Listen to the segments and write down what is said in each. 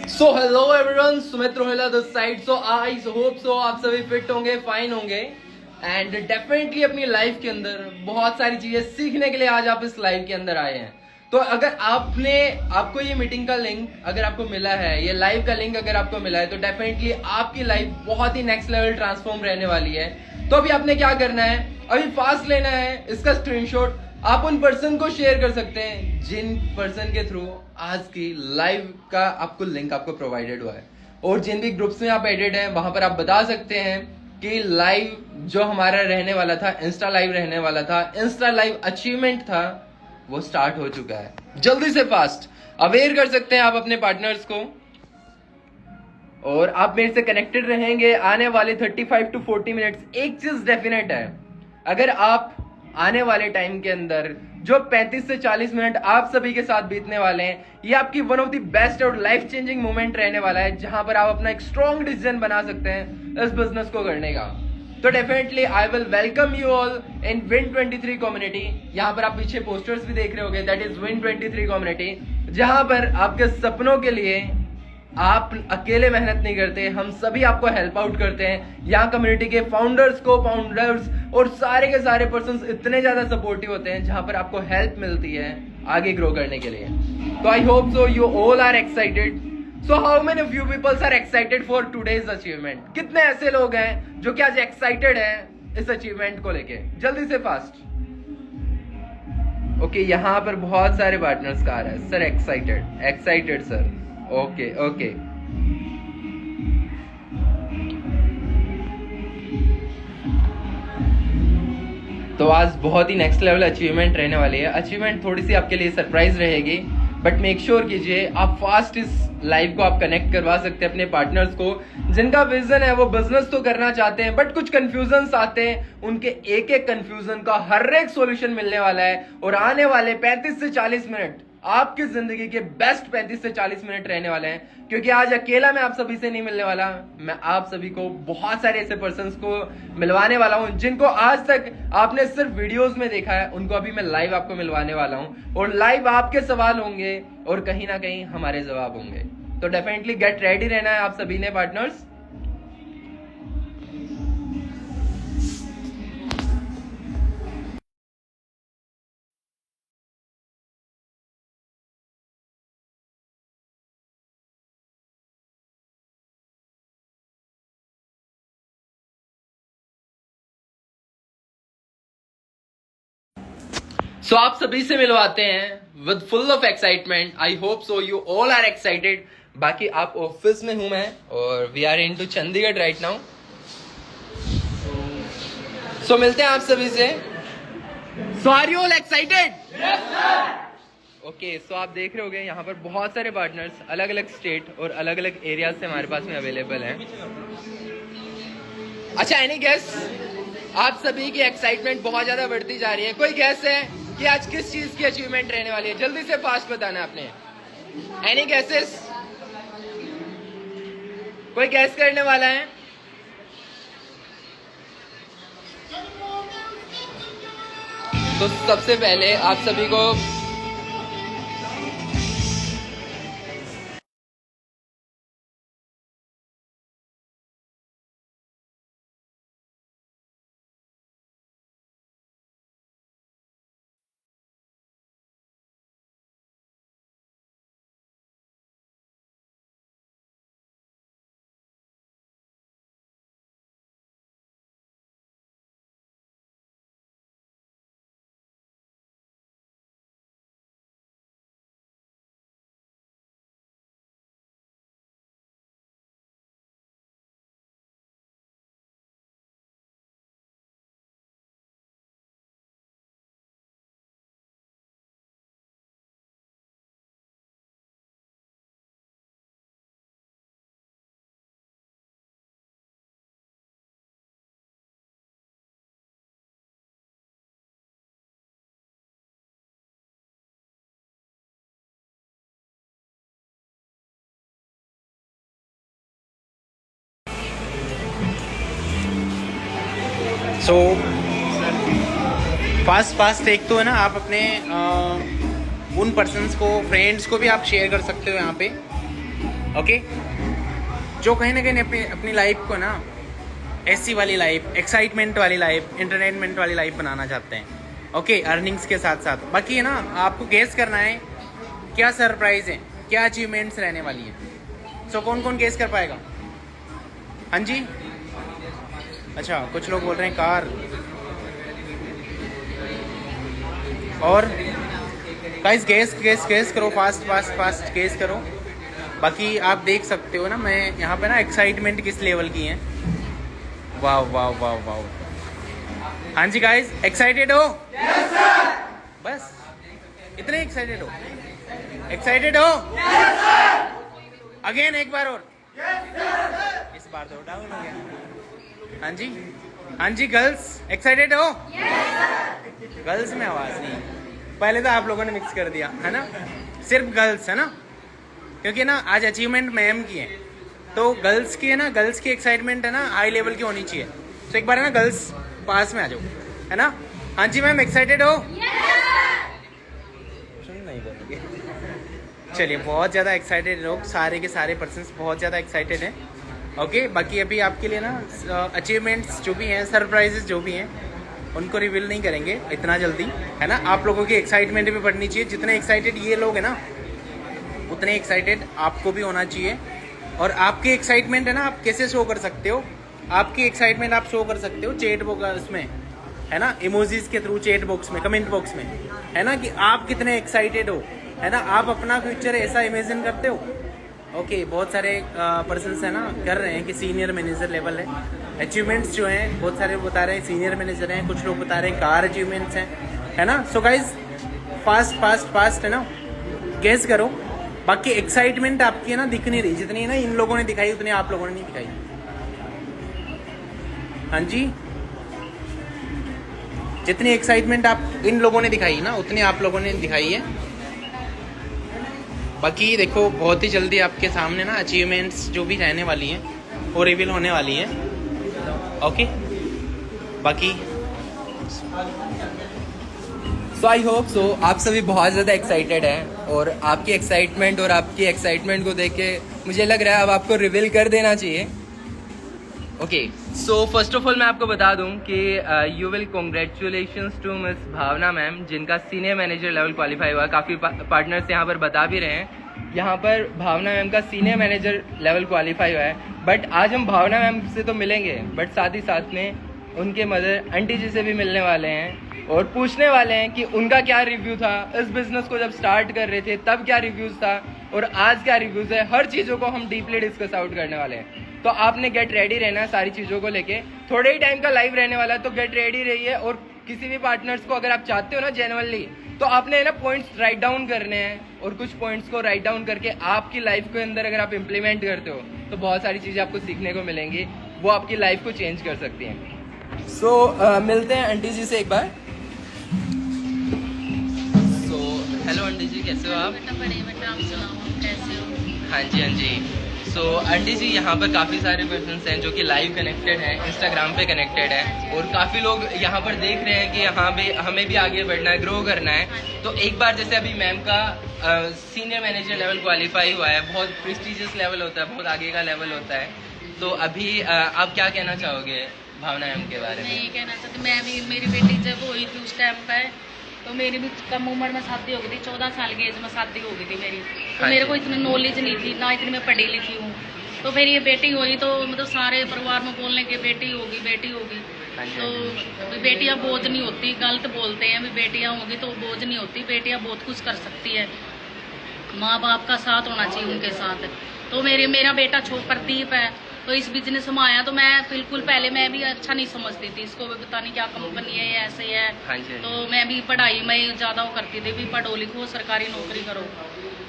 So hello everyone, Sumit Rohila this side. So I hope so आप सभी fit होंगे, fine होंगे एंड डेफिनेटली अपनी लाइफ के अंदर बहुत सारी चीजें सीखने के लिए आज आप इस लाइव के अंदर आए हैं। तो अगर आपको ये मीटिंग का लिंक अगर आपको मिला है, ये लाइव का लिंक अगर आपको मिला है, तो डेफिनेटली आपकी लाइफ बहुत ही नेक्स्ट लेवल ट्रांसफॉर्म रहने वाली है। तो अभी आपने क्या करना है, अभी फास्ट लेना है, इसका स्क्रीनशॉट आप उन पर्सन को शेयर कर सकते हैं जिन पर्सन के थ्रू आज की लाइव का आपको लिंक आपको प्रोवाइडेड हुआ है, और जिन भी ग्रुप्स में आप एडेड हैं वहां पर आप बता सकते हैं कि लाइव जो हमारा रहने वाला था, इंस्टा लाइव रहने वाला था, इंस्टा लाइव अचीवमेंट था, वो स्टार्ट हो चुका है। जल्दी से फास्ट अवेयर कर सकते हैं आप अपने पार्टनर्स को, और आप मेरे से कनेक्टेड रहेंगे आने वाले 35 to 40 मिनट्स। एक चीज डेफिनेट है, अगर आप आने वाले टाइम के अंदर जो 35 से 40 मिनट आप सभी के साथ बीतने वाले हैं, ये आपकी वन ऑफ द बेस्ट और लाइफ चेंजिंग मोमेंट रहने वाला है, जहां पर आप अपना एक स्ट्रॉन्ग डिसीजन बना सकते हैं इस बिजनेस को करने का। तो definitely I will welcome you all in win 23 community. यहाँ पर आप पीछे पोस्टर्स भी देख रहे होंगे, दैट इज विन 23 कम्युनिटी, जहां पर आपके सपनों के लिए आप अकेले मेहनत नहीं करते, हम सभी आपको हेल्प आउट करते हैं। यहाँ कम्युनिटी के फाउंडर्स और सारे के सारे पर्संस इतने ज्यादा सपोर्टिव होते हैं, जहां पर आपको हेल्प मिलती है आगे ग्रो करने के लिए। तो I hope so you all are excited. So how many of you peoples are excited for today's achievement? कितने ऐसे लोग हैं जो कि आज एक्साइटेड हैं इस अचीवमेंट को लेके? जल्दी से फास्ट। ओके, यहाँ पर बहुत सारे पार्टनर्स का आ रहा है sir, excited sir. Okay okay, तो आज बहुत ही नेक्स्ट लेवल अचीवमेंट रहने वाली है। अचीवमेंट थोड़ी सी आपके लिए सरप्राइज रहेगी, बट मेक श्योर कीजिए आप फास्ट इस लाइव को आप कनेक्ट करवा सकते हैं अपने पार्टनर्स को, जिनका विजन है वो बिजनेस तो करना चाहते हैं, बट कुछ कंफ्यूजन आते हैं। उनके एक एक कंफ्यूजन का हर एक सॉल्यूशन मिलने वाला है, और आने वाले 35 से 40 मिनट आपकी जिंदगी के बेस्ट 35 से 40 मिनट रहने वाले हैं। क्योंकि आज अकेला मैं आप सभी से नहीं मिलने वाला, मैं आप सभी को बहुत सारे ऐसे पर्संस को मिलवाने वाला हूं जिनको आज तक आपने सिर्फ वीडियोस में देखा है, उनको अभी मैं लाइव आपको मिलवाने वाला हूं, और लाइव आपके सवाल होंगे और कहीं ना कहीं हमारे जवाब होंगे। तो डेफिनेटली गेट रेडी रहना है आप सभी ने पार्टनर्स। सो आप सभी से मिलवाते हैं with full of excitement. I hope so you all are excited. बाकी आप ऑफिस में हूं मैं, और we are in to Chandigarh right now. So मिलते हैं आप सभी से। So are you all excited? Okay, so आप देख रहे होंगे यहाँ पर बहुत सारे पार्टनर्स अलग अलग स्टेट और अलग अलग एरियाज से हमारे पास में अवेलेबल हैं। अच्छा, एनी गेस? आप सभी की एक्साइटमेंट बहुत ज्यादा बढ़ती जा रही है। कोई गेस है कि आज किस चीज की अचीवमेंट रहने वाली है? जल्दी से फास्ट बताना आपने। Any guesses? कोई गैस करने वाला है? तो सबसे पहले आप सभी को सो फास्ट एक तो है ना, आप अपने उन पर्सन्स को, फ्रेंड्स को भी आप शेयर कर सकते हो यहाँ पे, ओके, जो कहीं ना कहीं अपनी लाइफ को ना ऐसी वाली लाइफ, एक्साइटमेंट वाली लाइफ, एंटरटेनमेंट वाली लाइफ बनाना चाहते हैं। ओके, अर्निंग्स के साथ साथ बाकी है ना, आपको गेस करना है क्या सरप्राइज है, क्या अचीवमेंट्स रहने वाली है। सो कौन कौन गेस कर पाएगा? हाँ जी, अच्छा कुछ लोग बोल रहे हैं कार, और गाइस गेस करो, फास्ट गेस करो। बाकी आप देख सकते हो ना, मैं यहाँ पे ना एक्साइटमेंट किस लेवल की है। वाह वाह वाह वाह। हाँ जी गाइस, एक्साइटेड हो? yes, sir! बस इतने एक्साइटेड हो? एक्साइटेड हो? yes, sir! अगेन एक बार और। yes, sir! इस बार तो डाउन हो गया। हाँ जी गर्ल्स, एक्साइटेड हो? yes, sir! गर्ल्स में आवाज नहीं, पहले तो आप लोगों ने मिक्स कर दिया है ना, सिर्फ गर्ल्स है ना, क्योंकि ना आज अचीवमेंट मैम की है, तो गर्ल्स की है ना, गर्ल्स की एक्साइटमेंट है ना हाई लेवल की होनी चाहिए। तो एक बार है ना गर्ल्स पास में आ जाओ, है ना। हाँ जी मैम, एक्साइटेड हो? सुन नहीं बोलोगे? चलिए, बहुत ज़्यादा एक्साइटेड लोग, सारे के सारे पर्सन्स बहुत ज़्यादा एक्साइटेड हैं। ओके, बाकी अभी आपके लिए ना अचीवमेंट्स जो भी हैं, सरप्राइजेस जो भी हैं, उनको रिवील नहीं करेंगे इतना जल्दी, है ना। आप लोगों की एक्साइटमेंट भी बढ़नी चाहिए। जितने एक्साइटेड ये लोग हैं ना, उतने एक्साइटेड आपको भी होना चाहिए। और आपकी एक्साइटमेंट है ना, आप कैसे शो कर सकते हो? आपकी एक्साइटमेंट आप शो कर सकते हो चैट बॉक्स में, है ना, इमोजीज के थ्रू, चैट बॉक्स में, कमेंट बॉक्स में, है ना, कि आप कितने एक्साइटेड हो, है ना। आप अपना फ्यूचर ऐसा इमेजिन करते हो। ओके, बहुत सारे पर्सन्स है ना कर रहे हैं कि सीनियर मैनेजर लेवल है। अचीवमेंट्स जो हैं बहुत सारे बता रहे हैं सीनियर मैनेजर हैं, कुछ लोग बता रहे हैं कार अचीवमेंट्स हैं, है ना। सो गाइज फास्ट है ना, गेस करो। बाकी एक्साइटमेंट आपकी है ना दिख नहीं रही, जितनी ना इन लोगों ने दिखाई उतनी आप लोगों ने नहीं दिखाई। हाँ जी, जितनी एक्साइटमेंट आप इन लोगों ने दिखाई ना, उतनी आप लोगों ने दिखाई है। बाकी देखो, बहुत ही जल्दी आपके सामने ना अचीवमेंट्स जो भी रहने वाली हैं वो रिवील होने वाली हैं। ओके, बाकी सो आई होप सो आप सभी बहुत ज़्यादा एक्साइटेड हैं, और आपकी एक्साइटमेंट और आपकी एक्साइटमेंट को देख के मुझे लग रहा है अब आपको रिवील कर देना चाहिए। Okay, so first of all मैं आपको बता दूं कि you will congratulations to miss Bhavna ma'am, जिनका सीनियर मैनेजर लेवल क्वालिफाई हुआ। काफ़ी पार्टनर्स यहाँ पर बता भी रहे हैं, यहाँ पर भावना मैम का सीनियर मैनेजर लेवल क्वालिफाई हुआ है। बट आज हम भावना मैम से तो मिलेंगे, बट साथ ही साथ में उनके मदर आंटी जी से भी मिलने वाले हैं और पूछने वाले हैं कि उनका क्या रिव्यू था इस बिजनेस को जब स्टार्ट कर रहे थे, तब क्या रिव्यूज़ था और आज क्या रिव्यूज़ है। हर चीज़ों को हम डीपली डिस्कस आउट करने वाले हैं, तो आपने गेट रेडी रहना है सारी चीज़ों को लेके। थोड़े ही टाइम का लाइव रहने वाला है, तो गेट रेडी रहिए। और किसी भी पार्टनर्स को अगर आप चाहते हो ना जेन्युइनली, तो आपने ना पॉइंट्स राइट डाउन करने हैं, और कुछ पॉइंट्स को राइट डाउन करके आपकी लाइफ के अंदर अगर आप इम्प्लीमेंट करते हो तो बहुत सारी चीज़ें आपको सीखने को मिलेंगी, वो आपकी लाइफ को चेंज कर सकती हैं। सो मिलते हैं आंटी जी से एक बार। सो हेलो आंटी जी, कैसे हो आप? हाँ जी, हाँ जी। सो आंटी जी, यहाँ पर काफ़ी सारे पर्सन्स हैं जो कि लाइव कनेक्टेड हैं, इंस्टाग्राम पे कनेक्टेड हैं, और काफ़ी लोग यहाँ पर देख रहे हैं कि यहाँ पे हमें भी आगे बढ़ना है, ग्रो करना है। तो एक बार जैसे अभी मैम का सीनियर मैनेजर लेवल क्वालिफाई हुआ है, बहुत प्रेस्टिजियस लेवल होता है, बहुत आगे का लेवल होता है। तो अभी आप क्या कहना चाहोगे भावना मैम के बारे में? मैं ये कहना चाहती, मैं भी, मेरी बेटी जब हुई थी उस टाइम पे, तो मेरी भी कम उम्र में शादी हो गई थी, 14 साल की एज में शादी हो गई थी मेरी। तो मेरे को इतनी नॉलेज नहीं थी, ना इतनी मैं पढ़ी लिखी हूँ। तो फिर ये बेटी हुई तो मतलब सारे परिवार में बोलने के बेटी होगी बेटी होगी। तो बेटियां बोझ नहीं होती, गलत बोलते हैं भी बेटियां होगी तो बोझ नहीं होती, बेटियां बहुत कुछ कर सकती है। माँ बाप का साथ होना चाहिए उनके साथ। तो मेरा बेटा प्रदीप है, तो इस बिजनेस में आया तो मैं बिल्कुल पहले मैं भी अच्छा नहीं समझती थी, इसको भी पता नहीं क्या कंपनी है, ऐसे है। तो मैं भी पढ़ाई में ज़्यादा वो करती थी भी पढ़ो लिखो सरकारी नौकरी करो।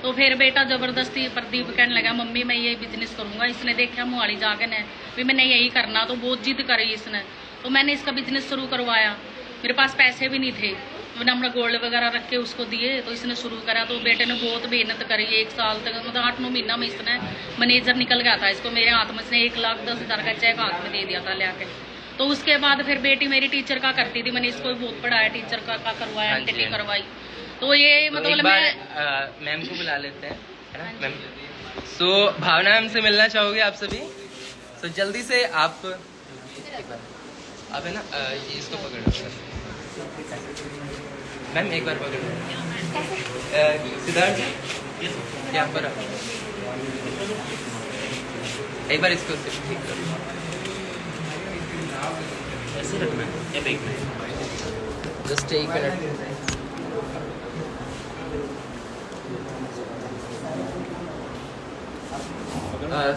तो फिर बेटा ज़बरदस्ती प्रदीप कहने लगा मम्मी मैं यही बिजनेस करूँगा। इसने देखा मोहाली जाके ने भी मैंने यही करना, तो बहुत जिद करी इसने। तो मैंने इसका बिजनेस शुरू करवाया, मेरे पास पैसे भी नहीं थे, मैंने अपना गोल्ड वगैरह रख के उसको दिए, तो इसने शुरू करा। तो बेटे ने बहुत मेहनत करी, 1 साल तक, मतलब 8-9 महीना में इसने मैनेजर निकल गया था इसको मेरे हाथ में। इसने 1,10,000 का चेक हाथ में दे दिया था लेके। तो उसके बाद फिर बेटी मेरी टीचर का करती थी, मैंने इसको भी बहुत पढ़ाया, टीचर का करवाया, एंटिटी करवाई। तो ये मतलब मैं मैम को बुला लेते हैं। है ना हाँ जी। मैम? सो भावना मैम से मिलना चाहोगे आप सभी? सो जल्दी से आप है ना ये इसको पकड़ो मैम, एक बार पकड़ो सिद्धार्थ जी, यहाँ पर आओ। एक बार इसको ठीक करो, ऐसे रखना है बैग में, जस्ट एक मिनट।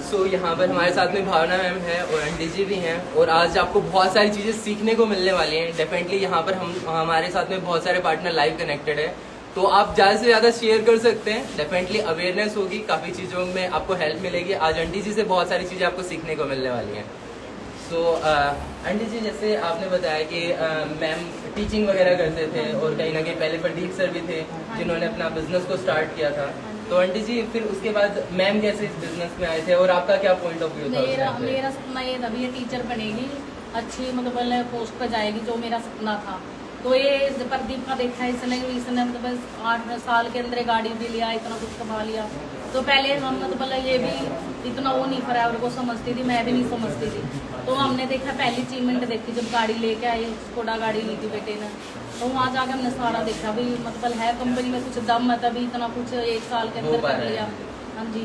सो यहाँ पर हमारे साथ में भावना मैम है और आंटी जी भी हैं, और आज आपको बहुत सारी चीज़ें सीखने को मिलने वाली हैं। डेफिनेटली यहाँ पर हमारे साथ में बहुत सारे पार्टनर लाइव कनेक्टेड है, तो आप ज़्यादा से ज़्यादा शेयर कर सकते हैं। डेफिनेटली अवेयरनेस होगी, काफ़ी चीज़ों में आपको हेल्प मिलेगी। आज आंटी जी से बहुत सारी चीज़ें आपको सीखने को मिलने वाली हैं। सो आंटी जी, जैसे आपने बताया कि मैम टीचिंग वगैरह करते थे, और कहीं ना कहीं पहले प्रदीप सर भी थे जिन्होंने अपना बिजनेस को स्टार्ट किया था। तो आंटी जी फिर उसके बाद मैम कैसे इस बिजनेस में आए थे, और आपका क्या पॉइंट ऑफ व्यू था? मेरा सपना ये था भी ये टीचर बनेगी, अच्छी मतलब पोस्ट पर जाएगी, जो मेरा सपना था। तो ये प्रदीप का देखा है इसने मतलब 8 साल के अंदर गाड़ी भी लिया, इतना कुछ कमा लिया। तो पहले हम मतलब ये भी इतना वो नहीं फरावर को समझती थी, मैं भी नहीं समझती थी। तो हमने देखा, पहली अचीवमेंट देखी जब गाड़ी लेके आए, स्कोडा गाड़ी ली थी बेटे ने। तो वहाँ जाके हमने सारा देखा भी मतलब है कंपनी में कुछ दम है, तभी इतना कुछ 1 साल के अंदर कर लिया। हाँ जी।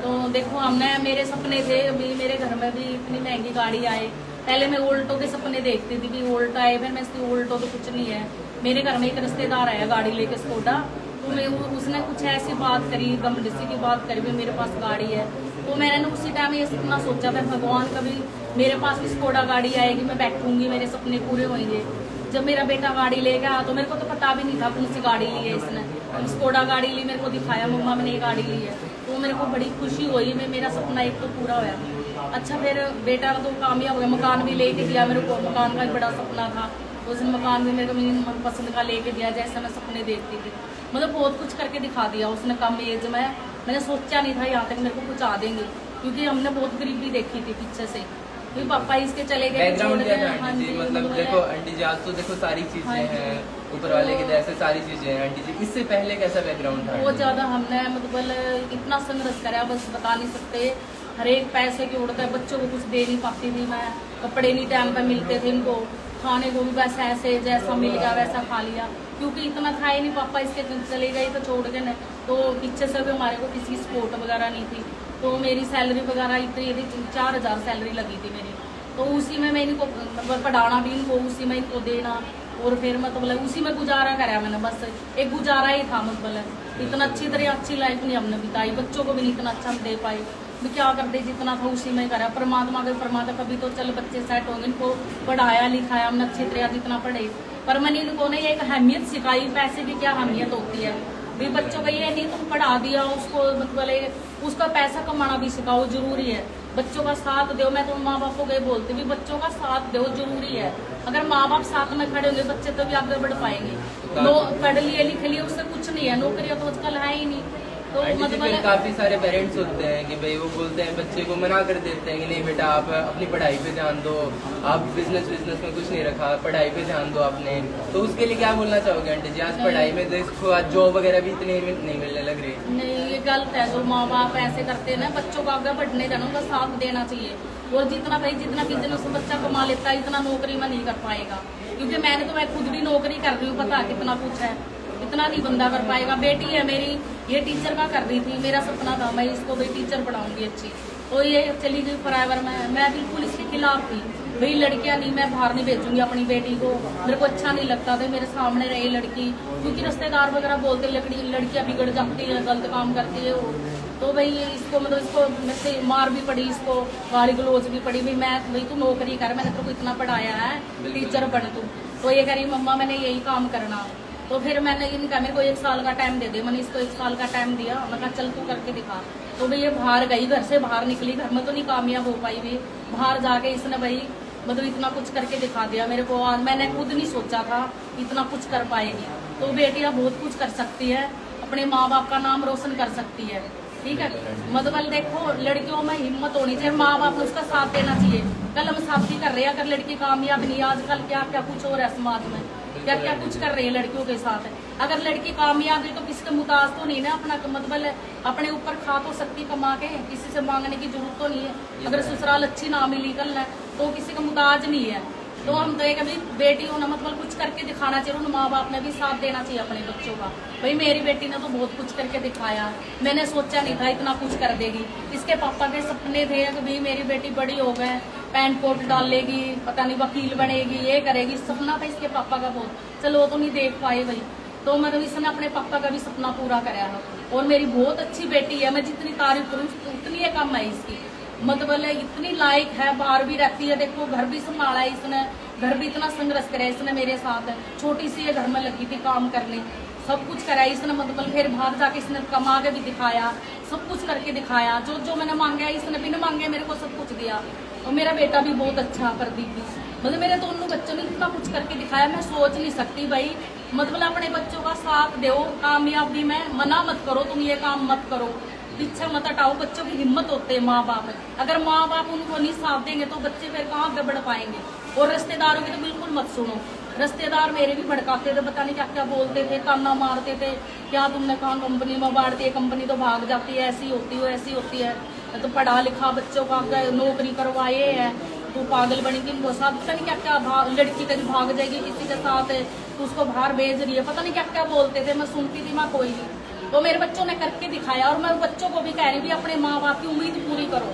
तो देखो हमने, मेरे सपने थे अभी मेरे घर में भी इतनी महंगी गाड़ी आए। पहले मैं ओल्टो के सपने देखती थी भी ओल्टो आए, फिर मैं इसकी ओल्टो तो कुछ नहीं है। मेरे घर में एक रिश्तेदार आया गाड़ी लेके स्कोडा, तो मैं उसने कुछ ऐसी बात करी, गमडिसी की बात करी भी मेरे पास गाड़ी है। तो मैंने उसी टाइम ये सपना सोचा था, भगवान कभी मेरे पास स्कोडा गाड़ी आएगी, मैं बैठूंगी, मेरे सपने पूरे होंगे। जब मेरा बेटा गाड़ी लेके आया तो मेरे को तो पता भी नहीं था कौन सी गाड़ी ली है इसने। स्कोडा गाड़ी ली, मेरे को दिखाया मम्मा मैंने ये गाड़ी ली है, तो मेरे को बड़ी खुशी हुई। मेरा सपना एक तो पूरा होया। अच्छा, फिर बेटा तो कामयाब हो गया, मकान भी लेके दिया मेरे को, मकान का भी बड़ा सपना था। उसने मकान भी मेरे को मेरी मनपसंद का लेके दिया, जैसे मैं सपने देखती थी। मतलब बहुत कुछ करके दिखा दिया उसने कम एज में। मैंने सोचा नहीं था यहाँ तक मेरे को कुछ आ देंगे, क्योंकि हमने बहुत गरीबी देखी थी पीछे से। क्योंकि पापा इसके चले गए, बैकग्राउंड क्या था आंटी जी? मतलब देखो आंटी जी, आज तो देखो सारी चीजें हैं, ऊपर वाले की दया से सारी चीजें हैं। आंटी जी, इससे पहले कैसा बैकग्राउंड था? बहुत ज्यादा हमने मतलब इतना संघर्ष करा, बस बता नहीं सकते। हर एक पैसे की उड़ता है, बच्चों को कुछ दे नहीं पाती थी मैं, कपड़े नहीं टाइम पे मिलते थे इनको, खाने को भी बस ऐसे जैसा मिल गया वैसा खा लिया, क्योंकि इतना था ही नहीं। पापा इसके चले गए तो छोड़ के न, तो पीछे से भी हमारे को किसी सपोर्ट वगैरह नहीं थी। तो मेरी सैलरी वगैरह इतनी 4000 सैलरी लगी थी मेरी, तो उसी में मैं इनको पढ़ाना भी, इनको उसी में इनको देना, और फिर मतलब उसी में गुजारा करा मैंने। बस एक गुजारा ही था, मतलब इतना अच्छी तरह अच्छी लाइफ नहीं हमने बिताई, बच्चों को भी नहीं इतना अच्छा हम दे पाए। भी क्या करते, जितना था उसी में करा। परमात्मा के परमात्मा कभी तो चल बच्चे सेट होंगे, इनको पढ़ाया लिखाया हमने अच्छी तरह जितना पढ़े, पर मैंने इनको ने एक अहमियत सिखाई, पैसे की क्या अहमियत होती है। भी बच्चों को ये नहीं तुम पढ़ा दिया उसको, मतलब उसका पैसा कमाना भी सिखाओ, जरूरी है। बच्चों का साथ दो, मैं तो माँ बाप को गए बोलती भी बच्चों का साथ दो, जरूरी है। अगर माँ बाप साथ में खड़े होंगे बच्चे तो भी आगे बढ़ पाएंगे। पढ़ लिए लिख लिए उससे कुछ नहीं है, नौकरियां तो आजकल है ही नहीं। तो मतलब काफी सारे पेरेंट्स होते हैं कि भाई वो बोलते हैं, बच्चे को मना कर देते हैं कि नहीं बेटा आप अपनी पढ़ाई पे ध्यान दो, आप बिजनेस में कुछ नहीं रखा, पढ़ाई पे ध्यान दो आपने। तो उसके लिए क्या बोलना चाहोगे आंटी जी? आज पढ़ाई में देखो, आज जॉब वगैरह भी इतनी नहीं मिलने लग रही। नहीं, ये गलत है। जो माँ बाप ऐसे करते हैं ना, बच्चों को आगे बढ़ने जाना, उनका साथ देना चाहिए। और जितना बिजनेस बच्चा कमा लेता है, इतना नौकरी में नहीं कर पाएगा। क्योंकि मैंने तो मैं खुद भी नौकरी कर रही हूँ, पता कितना कुछ है, इतना नहीं बंदा कर पाएगा। बेटी है मेरी, ये टीचर का कर रही थी, मेरा सपना था मैं इसको भाई टीचर पढ़ाऊंगी अच्छी, तो ये चली गई फॉरएवर में। मैं बिल्कुल इसके खिलाफ थी, भाई लड़कियां नहीं, मैं बाहर नहीं भेजूंगी अपनी बेटी को, मेरे को अच्छा नहीं लगता था मेरे सामने रही लड़की, क्योंकि रिश्तेदार वगैरह बोलते लड़कियां बिगड़ जाती है, गलत काम करती है वो। तो भाई इसको मतलब इसको मेरे मार भी पड़ी, इसको गाली गलोच भी पड़ी, भाई मैं भाई तू नौकरी कर, मैंने तेरे को इतना पढ़ाया है, टीचर बन तू। तो ये कह रही मम्मा मैंने यही काम करना। तो फिर मैंने इनका मेरे को 1 साल का टाइम दे दे, मैंने इसको 1 साल का टाइम दिया। मैं कहा चल तू करके दिखा। तो भाई ये बाहर गई, घर से बाहर निकली, घर में तो नहीं कामयाब हो पाई भी, बाहर जाके इसने भाई मतलब इतना कुछ करके दिखा दिया मेरे को। आज मैंने खुद नहीं सोचा था इतना कुछ कर पाएगी। तो बेटियां बहुत कुछ कर सकती है, अपने माँ बाप का नाम रोशन कर सकती है, ठीक है। मतलब देखो लड़कियों में हिम्मत होनी चाहिए, माँ बाप ने उसका साथ देना चाहिए। कल हम शादी कर रहे हैं, अगर लड़की कामयाब नहीं, आजकल क्या क्या कुछ हो रहा है समाज में, क्या क्या कुछ कर रही है लड़कियों के साथ। अगर लड़की कामयाब है तो किसी का मुताज तो नहीं ना, अपना मतलब अपने ऊपर खा तो सकती कमा के, किसी से मांगने की जरूरत तो नहीं है। अगर ससुराल अच्छी ना मिली कल है तो किसी का मुताज नहीं है। तो हम तो कभी बेटी हो ना मतलब कुछ करके दिखाना चाहिए, उन माँ बाप ने भी साथ देना चाहिए अपने बच्चों का। भाई मेरी बेटी ने तो बहुत कुछ करके दिखाया, मैंने सोचा नहीं था इतना कुछ कर देगी। इसके पापा के सपने थे कि भाई मेरी बेटी बड़ी हो गए, पैंट कोट डाल लेगी, पता नहीं वकील बनेगी, ये करेगी, सपना था इसके पापा का बहुत। चलो वो तो नहीं देख पाए भाई, तो मतलब इसने अपने पापा का भी सपना पूरा कराया है। और मेरी बहुत अच्छी बेटी है, मैं जितनी तारीफ करूँ उतनी कम है इसकी। मतलब इतनी लायक है, बाहर भी रहती है, देखो घर भी संभाला है इसने, घर भी इतना संघर्ष करे इसने मेरे साथ। छोटी सी ये घर में लगी थी काम करने, सब कुछ कराया इसने, मतलब फिर बाहर जाके इसने कमा के भी दिखाया, सब कुछ करके दिखाया। जो जो मैंने मांगा इसने बिना मांगे मेरे को सब कुछ दिया। और मेरा बेटा भी बहुत अच्छा, प्रदीप भी, मतलब मेरे दोनों बच्चों ने इतना कुछ करके दिखाया, मैं सोच नहीं सकती भाई। मतलब अपने बच्चों का साथ दो, कामयाबी में मना मत करो, तुम ये काम मत करो, पीछे मत हटाओ। बच्चों की हिम्मत होते हैं माँ बाप, अगर माँ बाप उनको नहीं साथ देंगे तो बच्चे फिर कहाँ आगे बढ़ पाएंगे। और रिश्तेदारों की तो बिल्कुल मत सुनो, रिश्तेदार मेरे भी भड़काते थे, पता नहीं क्या क्या बोलते थे, ताना मारते थे, क्या तुमने कहा कंपनी में बांटती है, कंपनी तो भाग जाती है, ऐसी होती है ऐसी होती है, तो पढ़ा लिखा बच्चों का नौकरी करवाए है, तो पागल बनी थी वो साथ, पता नहीं क्या क्या लड़की कभी भाग जाएगी किसी के साथ तो उसको बाहर भेज रही है, पता नहीं क्या क्या बोलते थे। मैं सुनती थी, मैं कोई नहीं, तो मेरे बच्चों ने करके दिखाया। और मैं बच्चों को भी कह रही हूँ अपने माँ बाप की उम्मीद पूरी करो,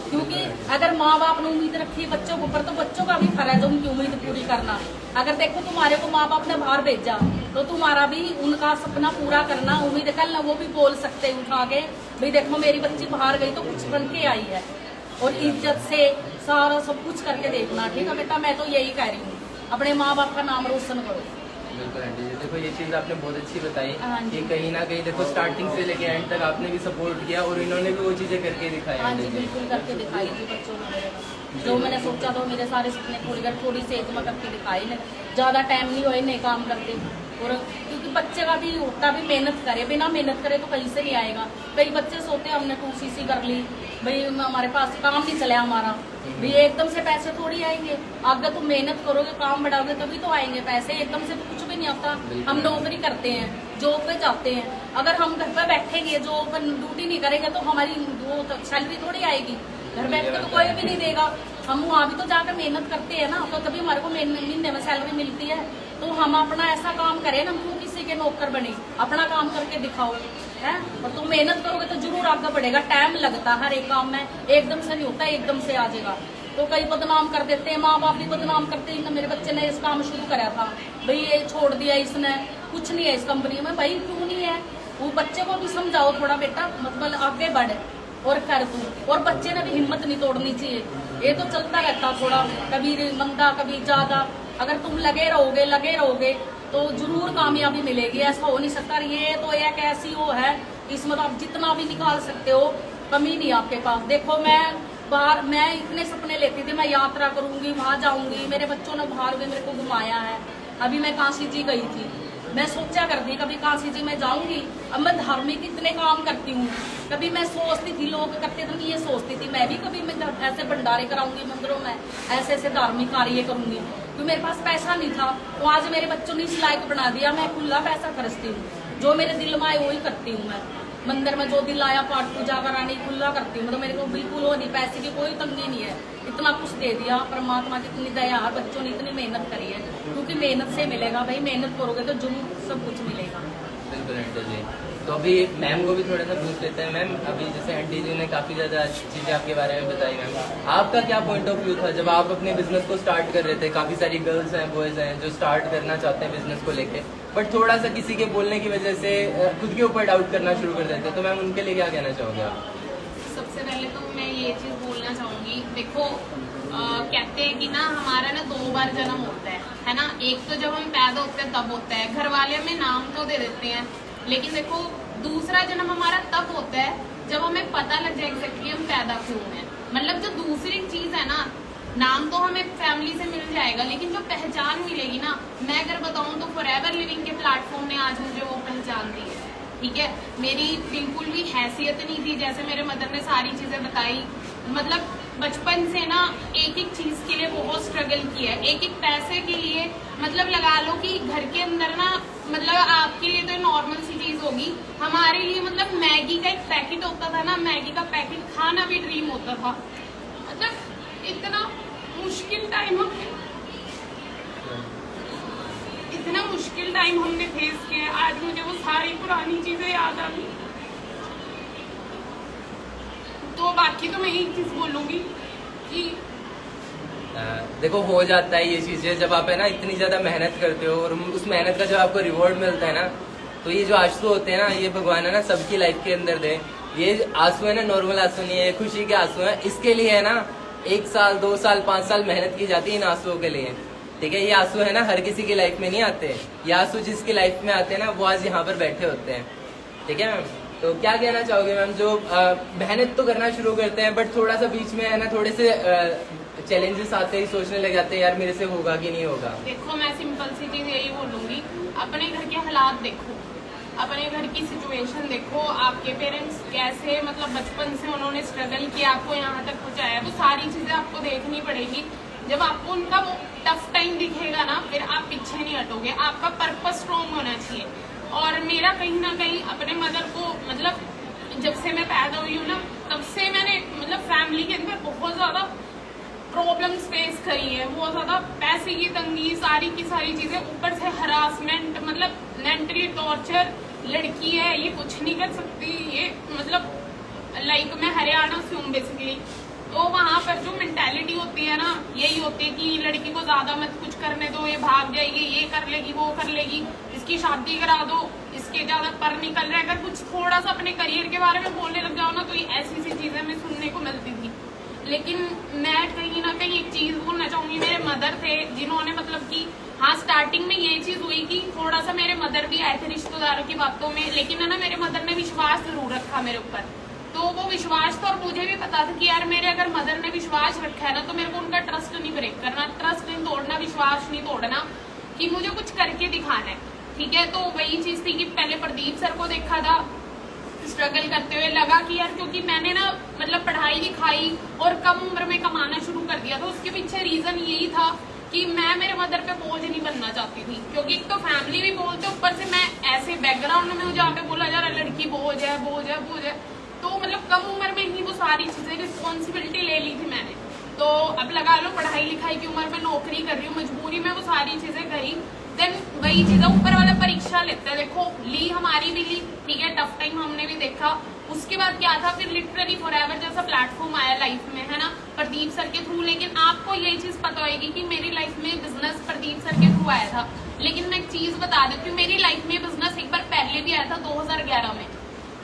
क्योंकि अगर माँ बाप ने उम्मीद रखी है बच्चों के ऊपर तो बच्चों का भी फर्ज है उनकी उम्मीद पूरी करना। अगर देखो तुम्हारे को माँ बाप ने बाहर भेजा तो तुम्हारा भी उनका सपना पूरा करना, उम्मीद कल ना वो भी बोल सकते उठा के भाई देखो मेरी बच्ची बाहर गई तो कुछ बन के आई है, और इज्जत से सारा सब कुछ करके देखना। ठीक है बेटा, मैं तो यही कह रही हूँ, अपने माँ बाप का नाम रोशन करो। बिल्कुल आंटी जी, देखो ये चीज़ आपने बहुत अच्छी बताई हाँ जी। कि कहीं ना कहीं देखो स्टार्टिंग से लेके एंड तक आपने भी सपोर्ट किया और इन्होंने भी वो चीज़ें करके दिखाई। हाँ जी बिल्कुल करके दिखाई थी बच्चों ने मेरे, जो मैंने सोचा था मेरे सारे सपने थोड़ी सी एज में करके दिखाई ने। ज़्यादा टाइम नहीं हुआ नहीं काम करते, और क्योंकि बच्चे का भी होता भी मेहनत करे, बिना मेहनत करे तो कहीं से नहीं आएगा। कई बच्चे सोते हैं हमने 2cc कर ली भाई हमारे पास काम नहीं चले हमारा, भाई एकदम से पैसे थोड़ी आएंगे। आगे तुम मेहनत करोगे काम बढ़ाओगे तभी तो आएंगे पैसे, एकदम से तो कुछ भी नहीं आता। हम नौकरी करते हैं, जॉब पे जाते हैं, अगर हम घर पे बैठेंगे जॉब पर ड्यूटी नहीं करेंगे तो हमारी वो तो सैलरी थोड़ी आएगी, घर बैठ के तो कोई भी नहीं देगा। हम वहाँ भी तो जाकर मेहनत करते हैं ना, तो तभी हमारे को महीने में सैलरी मिलती है। तो हम अपना ऐसा काम करें ना, क्यों किसी के नौकर बने, अपना काम करके दिखाओ है। और तुम मेहनत करोगे तो जरूर आगे बढ़ेगा। टाइम लगता है हर एक काम में, एकदम से नहीं होता एकदम से आ जाएगा। तो कई बदनाम कर देते हैं, माँ बाप भी बदनाम करते हैं। मेरे बच्चे ने इस काम शुरू करा था, भाई ये छोड़ दिया इसने, कुछ नहीं है इस कंपनी में। भाई क्यों नहीं है, वो बच्चे को भी समझाओ थोड़ा, बेटा मतलब आगे बढ़ और कर तू। और बच्चे ने भी हिम्मत नहीं तोड़नी चाहिए, ये तो चलता रहता थोड़ा, कभी मंदा कभी ज्यादा। अगर तुम लगे रहोगे तो जरूर कामयाबी मिलेगी, ऐसा हो नहीं सकता। ये तो एक ऐसी वो है, इसमें तो आप जितना भी निकाल सकते हो, कमी नहीं आपके पास। देखो मैं इतने सपने लेती थी, मैं यात्रा करूंगी, वहां जाऊंगी, मेरे बच्चों ने बाहर भी मेरे को घुमाया है। अभी मैं काशी जी गई थी, मैं सोचा करती कभी काशी जी में जाऊंगी। अब मैं धार्मिक इतने काम करती हूँ, कभी मैं सोचती थी लोग करते थे, ये सोचती थी मैं भी कभी मैं ऐसे भंडारे कराऊंगी मंदिरों में, ऐसे धार्मिक कार्य करूंगी। तो मेरे पास पैसा नहीं था, तो आज मेरे बच्चों ने इस लायक बना दिया, मैं खुला पैसा खर्चती हूँ, जो मेरे दिल में आए वही करती हूँ। मैं मंदिर में जो दिल आया पाठ पूजा करानी खुला करती हूँ, मतलब मेरे को बिल्कुल वो नहीं, पैसे की कोई तंगी नहीं है। इतना कुछ दे दिया परमात्मा की, इतनी दया, बच्चों ने इतनी मेहनत करी है, क्योंकि मेहनत से मिलेगा भाई, मेहनत करोगे तो जरूर सब कुछ मिलेगा। बिल्कुल आंटी जी। तो अभी मैम को भी थोड़ा सा पूछ लेते हैं। मैम अभी जैसे आंटी जी ने काफ़ी ज़्यादा अच्छी चीज़ें आपके बारे में बताई, मैम आपका क्या पॉइंट ऑफ व्यू था जब आप अपने बिजनेस को स्टार्ट कर रहे थे? काफ़ी सारी गर्ल्स हैं, बॉयज़ हैं जो स्टार्ट करना चाहते हैं बिजनेस को लेके, बट थोड़ा सा किसी के बोलने की वजह से खुद के ऊपर डाउट करना शुरू कर देते हैं, तो मैम उनके लिए क्या कहना चाहोगे आप? सबसे पहले तो मैं ये चीज़ बोलना चाहूँगी, देखो कहते हैं कि ना हमारा ना 2 बार जन्म होता है ना। एक तो जब हम पैदा होते हैं तब होता है, घर वाले हमें नाम तो दे देते हैं, लेकिन देखो दूसरा जन्म हमारा तब होता है जब हमें पता लग जाए एग्जैक्टली हम पैदा क्यों हैं। मतलब जो दूसरी चीज़ है ना, नाम तो हमें फैमिली से मिल जाएगा, लेकिन जो पहचान मिलेगी ना, मैं अगर बताऊँ तो फॉरएवर लिविंग के प्लेटफॉर्म ने आज मुझे वो पहचान दी है। ठीक है, मेरी बिल्कुल भी हैसियत नहीं थी, जैसे मेरे मदर ने सारी चीज़ें बताई। मतलब बचपन से ना एक एक चीज़ के लिए बहुत स्ट्रगल किया है, एक एक पैसे के लिए। मतलब लगा लो कि घर के अंदर ना मतलब आपके लिए तो नॉर्मल सी चीज होगी, हमारे लिए मतलब मैगी का एक पैकेट होता था ना, मैगी का पैकेट खाना भी ड्रीम होता था। मतलब इतना मुश्किल टाइम हमने फेस किया। आज मुझे वो सारी पुरानी चीजें याद आ गई। तो बाकी तो मैं एक चीज बोलूंगी कि देखो हो जाता है ये चीजें, जब आप है ना इतनी ज्यादा मेहनत करते हो और उस मेहनत का जब आपको रिवॉर्ड मिलता है ना, तो ये जो आंसू होते हैं ना, ये भगवान है ना सबकी लाइफ के अंदर दे। ये आंसू है ना नॉर्मल आंसू नहीं है, ये खुशी के आंसू है। इसके लिए है ना 1 साल 2 साल 5 साल मेहनत की जाती है इन आंसुओं के लिए, ठीक है। ये आंसू है ना हर किसी की लाइफ में नहीं आते, ये आंसू जिसकी लाइफ में आते हैं ना वो आज यहाँ पर बैठे होते हैं, ठीक है मैम। तो क्या कहना चाहोगे मैम, जो मेहनत तो करना शुरू करते हैं बट थोड़ा सा बीच में है ना थोड़े से चैलेंजेस आते ही सोचने लग जाते हैं यार मेरे से होगा कि नहीं होगा। देखो मैं सिंपल सी चीज यही बोलूंगी, अपने घर के हालात देखो, अपने घर की सिचुएशन देखो, आपके पेरेंट्स कैसे मतलब बचपन से उन्होंने स्ट्रगल किया आपको यहाँ तक पहुँचाया, वो सारी चीजें आपको देखनी पड़ेगी। जब आपको उनका वो टफ टाइम दिखेगा ना, फिर आप पीछे नहीं हटोगे। आपका पर्पस स्ट्रॉन्ग होना चाहिए। और मेरा कहीं ना कहीं अपने मदर को मतलब जब से मैं पैदा हुई हूँ ना, तब से मैंने मतलब फैमिली के अंदर बहुत ज्यादा प्रॉब्लम्स फेस करी है, बहुत ज्यादा पैसे की तंगी, सारी की सारी चीजें, ऊपर से हरासमेंट, मतलब मेंटली टॉर्चर। लड़की है ये कुछ नहीं कर सकती, ये मतलब लाइक मैं हरियाणा से हूँ बेसिकली, तो वहाँ पर जो मेंटालिटी होती है ना, यही होती है कि लड़की को ज्यादा मत कुछ करने दो, ये भाग जाएगी, ये कर लेगी, वो कर लेगी, इसकी शादी करा दो, इसके ज्यादा पर निकल रहा है। अगर कुछ थोड़ा सा अपने करियर के बारे में बोलने लग जाओ ना, तो ये ऐसी सी चीजें हमें सुनने को मिलती थी। लेकिन मैं कहीं ना कहीं एक चीज बोलना चाहूंगी, मेरे मदर थे जिन्होंने मतलब कि हाँ स्टार्टिंग में ये चीज हुई कि थोड़ा सा मेरे मदर भी आए थे रिश्तेदारों की बातों में, लेकिन है ना मेरे मदर ने विश्वास जरूर रखा मेरे ऊपर। तो वो विश्वास तो, और मुझे भी पता था कि यार मेरे अगर मदर ने विश्वास रखा है ना, तो मेरे को उनका ट्रस्ट नहीं ब्रेक करना, ट्रस्ट नहीं तोड़ना, विश्वास नहीं तोड़ना, कि मुझे कुछ करके दिखाना है, ठीक है। तो वही चीज थी कि पहले प्रदीप सर को देखा था स्ट्रगल करते हुए, लगा कि यार क्योंकि मैंने ना मतलब पढ़ाई लिखाई और कम उम्र में कमाना शुरू कर दिया, तो उसके पीछे रीजन यही था कि मैं मेरे मदर पे बोझ नहीं बनना चाहती थी। क्योंकि एक तो फैमिली भी बोलते, ऊपर से मैं ऐसे बैकग्राउंड में हूँ जहाँ पे बोला जा रहा है लड़की बोझ है बोझ है बोझ है, तो मतलब कम उम्र में ही वो सारी चीजें रिस्पॉन्सिबिलिटी ले ली थी मैंने। तो अब लगा लो पढ़ाई लिखाई की उम्र में नौकरी कर रही हूँ, मजबूरी में वो सारी चीजें करी। देन वही चीज ऊपर वाला परीक्षा लेता है, देखो ली हमारी भी ली, ठीक है, टफ टाइम हमने भी देखा। उसके बाद क्या था, फिर लिटरली फॉरएवर जैसा प्लेटफॉर्म आया लाइफ में, है ना, प्रदीप सर के थ्रू। लेकिन आपको ये चीज पता होगी कि मेरी लाइफ में बिजनेस प्रदीप सर के थ्रू आया था। लेकिन मैं एक चीज बता देती हूँ, मेरी लाइफ में बिजनेस एक बार पहले भी आया था 2011 में।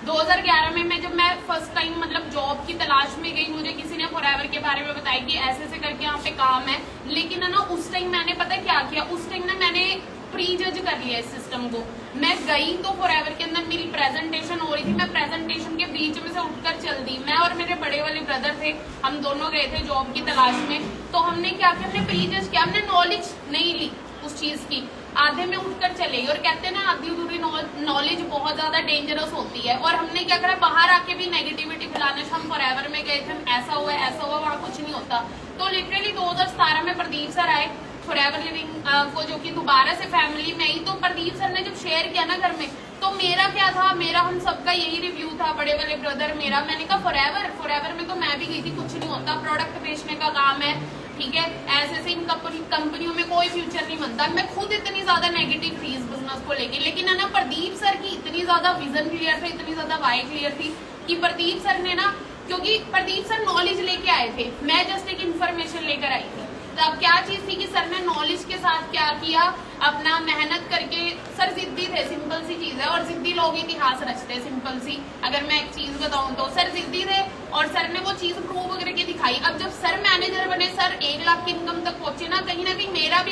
2011 में जब मैं फर्स्ट टाइम मतलब जॉब की तलाश में गई, मुझे किसी ने फॉरएवर के बारे में बताया कि ऐसे ऐसे करके यहाँ पे काम है। लेकिन है ना उस टाइम मैंने पता क्या किया, उस टाइम ना मैंने प्री जज कर लिया इस सिस्टम को। मैं गई तो फॉरएवर के अंदर मेरी प्रेजेंटेशन हो रही थी, मैं प्रेजेंटेशन के बीच में से उठकर चल दी। मैं और मेरे बड़े वाले ब्रदर थे, हम दोनों गए थे जॉब की तलाश में। तो हमने क्या किया, हमने प्री जज किया, हमने नॉलेज नहीं ली उस चीज की, आधे में उठकर चले गए। और कहते हैं ना आधी अधूरी नॉलेज बहुत ज्यादा डेंजरस होती है। और हमने क्या करा, बाहर आके भी नेगेटिविटी फैलाने। हम फॉरएवर में गए थे, ऐसा हुआ वहाँ कुछ नहीं होता। तो लिटरली 2017 में प्रदीप सर आए फॉरएवर लिविंग को, जो कि दोबारा से फैमिली में आई। तो प्रदीप सर ने जब शेयर किया ना घर में, तो मेरा क्या था, मेरा हम सबका यही रिव्यू था, बड़े वाले ब्रदर मेरा। मैंने कहा फॉरएवर में तो मैं भी गई थी, कुछ नहीं होता, प्रोडक्ट बेचने का काम है, ठीक है, ऐसे इन कंपनियों में कोई फ्यूचर नहीं बनता। मैं खुद इतनी ज्यादा नेगेटिव थी इस बिजनेस को लेके। लेकिन है ना प्रदीप सर की इतनी ज्यादा विजन क्लियर थी, इतनी ज्यादा वाई क्लियर थी कि प्रदीप सर ने ना, क्योंकि प्रदीप सर नॉलेज लेके आए थे, मैं जस्ट एक इन्फॉर्मेशन लेकर आई थी। तो अब क्या चीज थी कि सर ने नॉलेज के साथ क्या किया, अपना मेहनत करके। सर जिद्दी थे, सिंपल सी चीज है, और जिद्दी लोग इतिहास रचते हैं, सिंपल सी। अगर मैं एक चीज बताऊं तो सर जिद्दी थे और सर ने वो चीज प्रूव करके दिखाई। अब जब सर मैनेजर बने, सर 1 लाख की इनकम तक पहुंचे ना, कहीं मेरा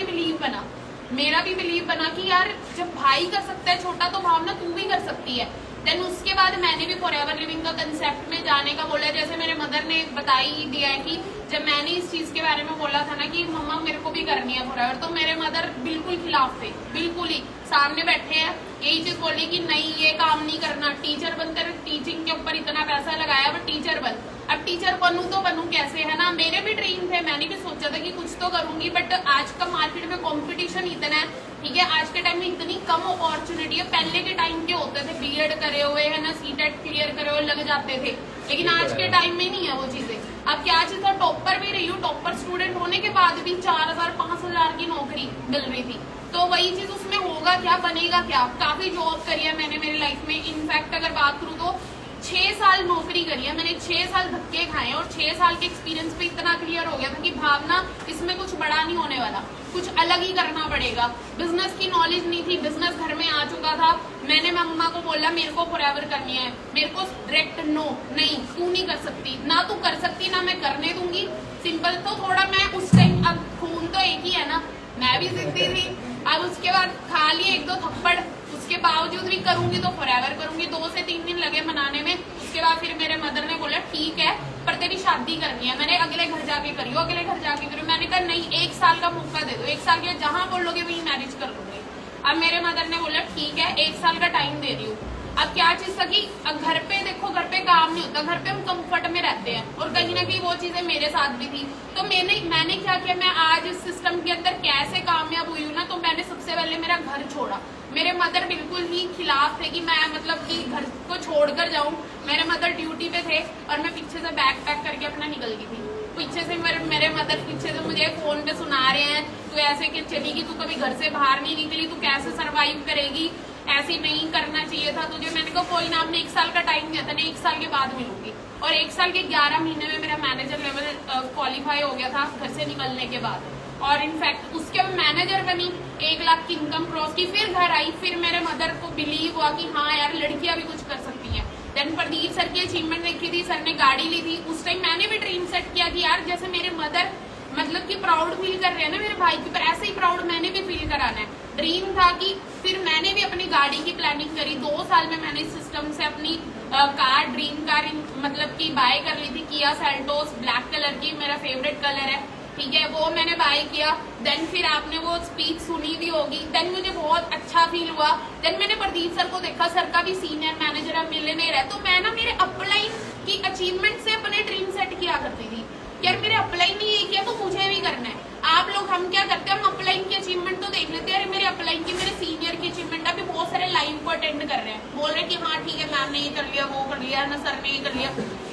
भी बिलीव बना कि यार जब भाई कर सकता है छोटा, तो भावना तू भी कर सकती है। देन उसके बाद मैंने भी फॉरएवर लिविंग का कंसेप्ट में जाने का बोला। जैसे मेरे मदर ने बताई दिया है कि जब मैंने इस चीज के बारे में बोला था ना कि मम्मा मेरे को भी करनी है फॉरएवर, तो मेरे मदर बिल्कुल खिलाफ थे, बिल्कुल ही सामने बैठे हैं, यही चीज बोली कि नहीं ये काम नहीं करना, टीचर बन, तेरे टीचिंग के ऊपर इतना पैसा लगाया, अब टीचर बन। अब टीचर बनूं तो बनूं कैसे, है ना। मेरे भी ड्रीम थे, मैंने भी सोचा था कि कुछ तो करूंगी, बट आज का मार्केट में कंपटीशन इतना है, ठीक है। आज के टाइम में इतनी कम अपॉर्चुनिटी है। पहले के टाइम के होते थे बीएड करे हुए, है ना, सीटेट क्लियर करे हुए लग जाते थे, लेकिन आज के टाइम में नहीं है वो चीजें। अब क्या चीज है, टॉपर भी रही हूँ, टॉपर स्टूडेंट होने के बाद भी 4000 5000 की नौकरी मिल रही थी। तो वही चीज उसमें होगा क्या, बनेगा क्या। काफी जॉब करी है मैंने मेरी लाइफ में। इनफैक्ट अगर बात करूँ तो 6 साल नौकरी करी है मैंने, 6 साल धक्के खाए और 6 साल के एक्सपीरियंस पे इतना क्लियर हो गया था कि भावना इसमें कुछ बड़ा नहीं होने वाला, कुछ अलग ही करना पड़ेगा। बिजनेस की नॉलेज नहीं थी, बिजनेस घर में आ चुका था। मैंने मम्मा को बोला मेरे को फॉरएवर करनी है, मेरे को डायरेक्ट नो, नहीं तू नहीं कर सकती, ना तू कर सकती ना मैं करने दूंगी, सिंपल। तो थोड़ा मैं उस टाइम, अब खून तो एक ही है ना, मैं भी जिद्दी थी। अब उसके बाद खा लिए 1-2 थप्पड़, उसके बावजूद भी करूंगी तो फॉरएवर करूंगी। 2 से 3 दिन लगे मनाने में। उसके बाद फिर मेरे मदर ने बोला ठीक है पर तेरी शादी करनी है। मैंने अगले घर जाके करियो, अगले घर जाके करियो। मैंने कहा नहीं, 1 साल का मौका दे दो, 1 साल के जहां बोलोगे वही मैरिज कर लूंगी। अब मेरे मदर ने बोला ठीक है 1 साल का टाइम दे रही हूँ। अब क्या चीज था कि घर पे देखो, घर पे काम नहीं होता, घर पे हम कंफर्ट में रहते हैं, और कहीं ना कहीं वो चीजें मेरे साथ भी थी। तो मैंने क्या किया, मैं आज इस सिस्टम के अंदर कैसे कामयाब हुई हूँ ना, तो मैंने सबसे पहले मेरा घर छोड़ा। मेरे मदर बिल्कुल ही खिलाफ थे कि मैं मतलब कि घर को छोड़कर जाऊं। मेरे मदर ड्यूटी पे थे और मैं पीछे से बैग पैक करके अपना निकल गई थी। पीछे से मेरे मदर पीछे से मुझे फोन पे सुना रहे हैं, तू ऐसे कि चलेगी, तू कभी घर से बाहर नहीं निकली, तू कैसे सरवाइव करेगी, ऐसे नहीं करना चाहिए था तुझे। मैंने कहा कोई ना, आपने 1 साल का टाइम दिया था ना, 1 साल के बाद मिलूंगी। और 1 साल के 11 महीने में मेरा मैनेजर लेवल क्वालिफाई हो गया था घर से निकलने के बाद। और इनफैक्ट उसके बाद मैनेजर बनी, 1 लाख की इनकम क्रॉस की, फिर घर आई। फिर मेरे मदर को बिलीव हुआ कि हाँ यार लड़कियां भी कुछ कर सकती हैं। देन प्रदीप सर की अचीवमेंट देखी थी, सर ने गाड़ी ली थी। उस टाइम मैंने भी ड्रीम सेट किया कि यार जैसे मेरे मदर मतलब कि प्राउड फील कर रहे हैं ना मेरे भाई के ऊपर, ऐसे ही प्राउड मैंने भी फील कराना है। ड्रीम था कि फिर मैंने भी अपनी गाड़ी की प्लानिंग करी। 2 साल में मैंने इस सिस्टम से अपनी कार, ड्रीम कार मतलब कि बाय कर ली थी, किया सेल्टोस ब्लैक कलर की, मेरा फेवरेट कलर है, ठीक है, वो मैंने बाय किया। देन फिर आपने वो स्पीच सुनी भी होगी। देन मुझे बहुत अच्छा फील हुआ। देन मैंने प्रदीप सर को देखा, सर का भी सीनियर मैनेजर है, मिलियनेयर है। तो मैं ना मेरे अपलाइन की अचीवमेंट से अपने ड्रीम सेट किया करती थी। यार मेरे अपलाइन ने ये किया तो मुझे भी करना है। आप लोग हम क्या करते हैं, हम अपलाइन की अचीवमेंट तो देख लेते हैं, अरे मेरे अपलाइन की, मेरे सीनियर की अचीवमेंट। अभी बहुत सारे लाइव को अटेंड कर रहे हैं, बोल रहे हैं कि हाँ ठीक है मैम ने ये कर लिया, वो कर लिया ना, सर ने ये कर लिया।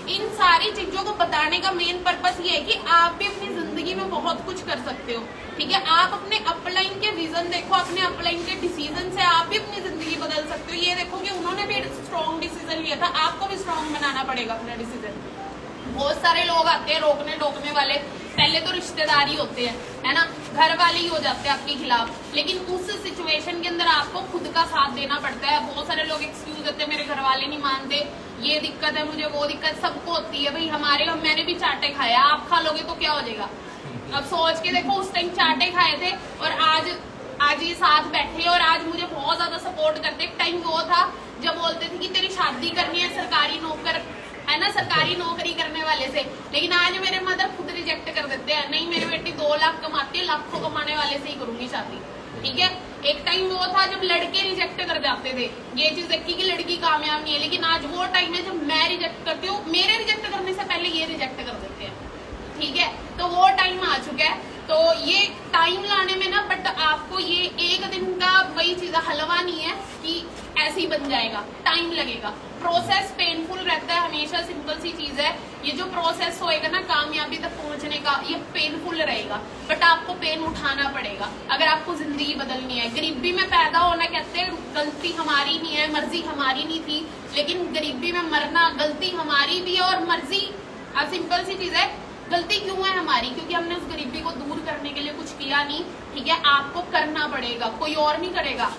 इन सारी चीजों को बताने का मेन पर्पस ये है कि आप भी अपनी जिंदगी में बहुत कुछ कर सकते हो, ठीक है। आप अपने अपलाइन के विजन देखो, अपने अपलाइन के डिसीजन से आप भी अपनी जिंदगी बदल सकते हो। ये देखो कि उन्होंने भी स्ट्रॉन्ग डिसीजन लिया था, आपको भी स्ट्रॉन्ग बनाना पड़ेगा अपना डिसीजन। बहुत सारे लोग आते हैं रोकने टोकने वाले, पहले तो रिश्तेदारी होते हैं, है ना, घर वाले ही हो जाते हैं आपके खिलाफ। लेकिन उस सिचुएशन के अंदर आपको खुद का साथ देना पड़ता है। बहुत सारे लोग एक्सक्यूज देते हैं, मेरे घर वाले नहीं मानते, ये दिक्कत है मुझे, वो दिक्कत सबको होती है भाई। मैंने भी चाटे खाया, आप खा लोगे तो क्या हो जाएगा। अब सोच के देखो, उस टाइम चाटे खाए थे और आज ये साथ बैठे और आज मुझे बहुत ज्यादा सपोर्ट करते। एक टाइम वो था जब बोलते थे कि तेरी शादी करनी है सरकारी नौकर, है ना, सरकारी नौकरी करने वाले से। लेकिन आज मेरे मदर खुद रिजेक्ट कर देते हैं, नहीं मेरी बेटी 2 लाख कमाती है, लाखों कमाने वाले से ही करूंगी शादी, ठीक है। एक टाइम वो था जब लड़के रिजेक्ट कर जाते थे, ये चीज देखी कि लड़की कामयाब नहीं है। लेकिन आज वो टाइम है जब मैं रिजेक्ट करती हूँ, मेरे रिजेक्ट करने से पहले ये रिजेक्ट कर देते हैं, ठीक है। तो वो टाइम आ चुका है। तो ये टाइम लाने में ना, बट आपको ये एक दिन का वही चीज हलवा नहीं है कि ऐसे ही बन जाएगा, टाइम लगेगा। प्रोसेस पेनफुल रहता है हमेशा, सिंपल सी चीज है। ये जो प्रोसेस होएगा ना कामयाबी तक पहुंचने का, ये पेनफुल रहेगा, बट आपको पेन उठाना पड़ेगा अगर आपको जिंदगी बदलनी है। गरीबी में पैदा होना, कहते हैं गलती हमारी नहीं है, मर्जी हमारी नहीं थी, लेकिन गरीबी में मरना गलती हमारी भी है और मर्जी। अब सिंपल सी चीज है, गलती क्यों है हमारी, क्योंकि हमने उस गरीबी को दूर करने के लिए कुछ किया नहीं, ठीक है। आपको करना पड़ेगा, कोई और नहीं करेगा,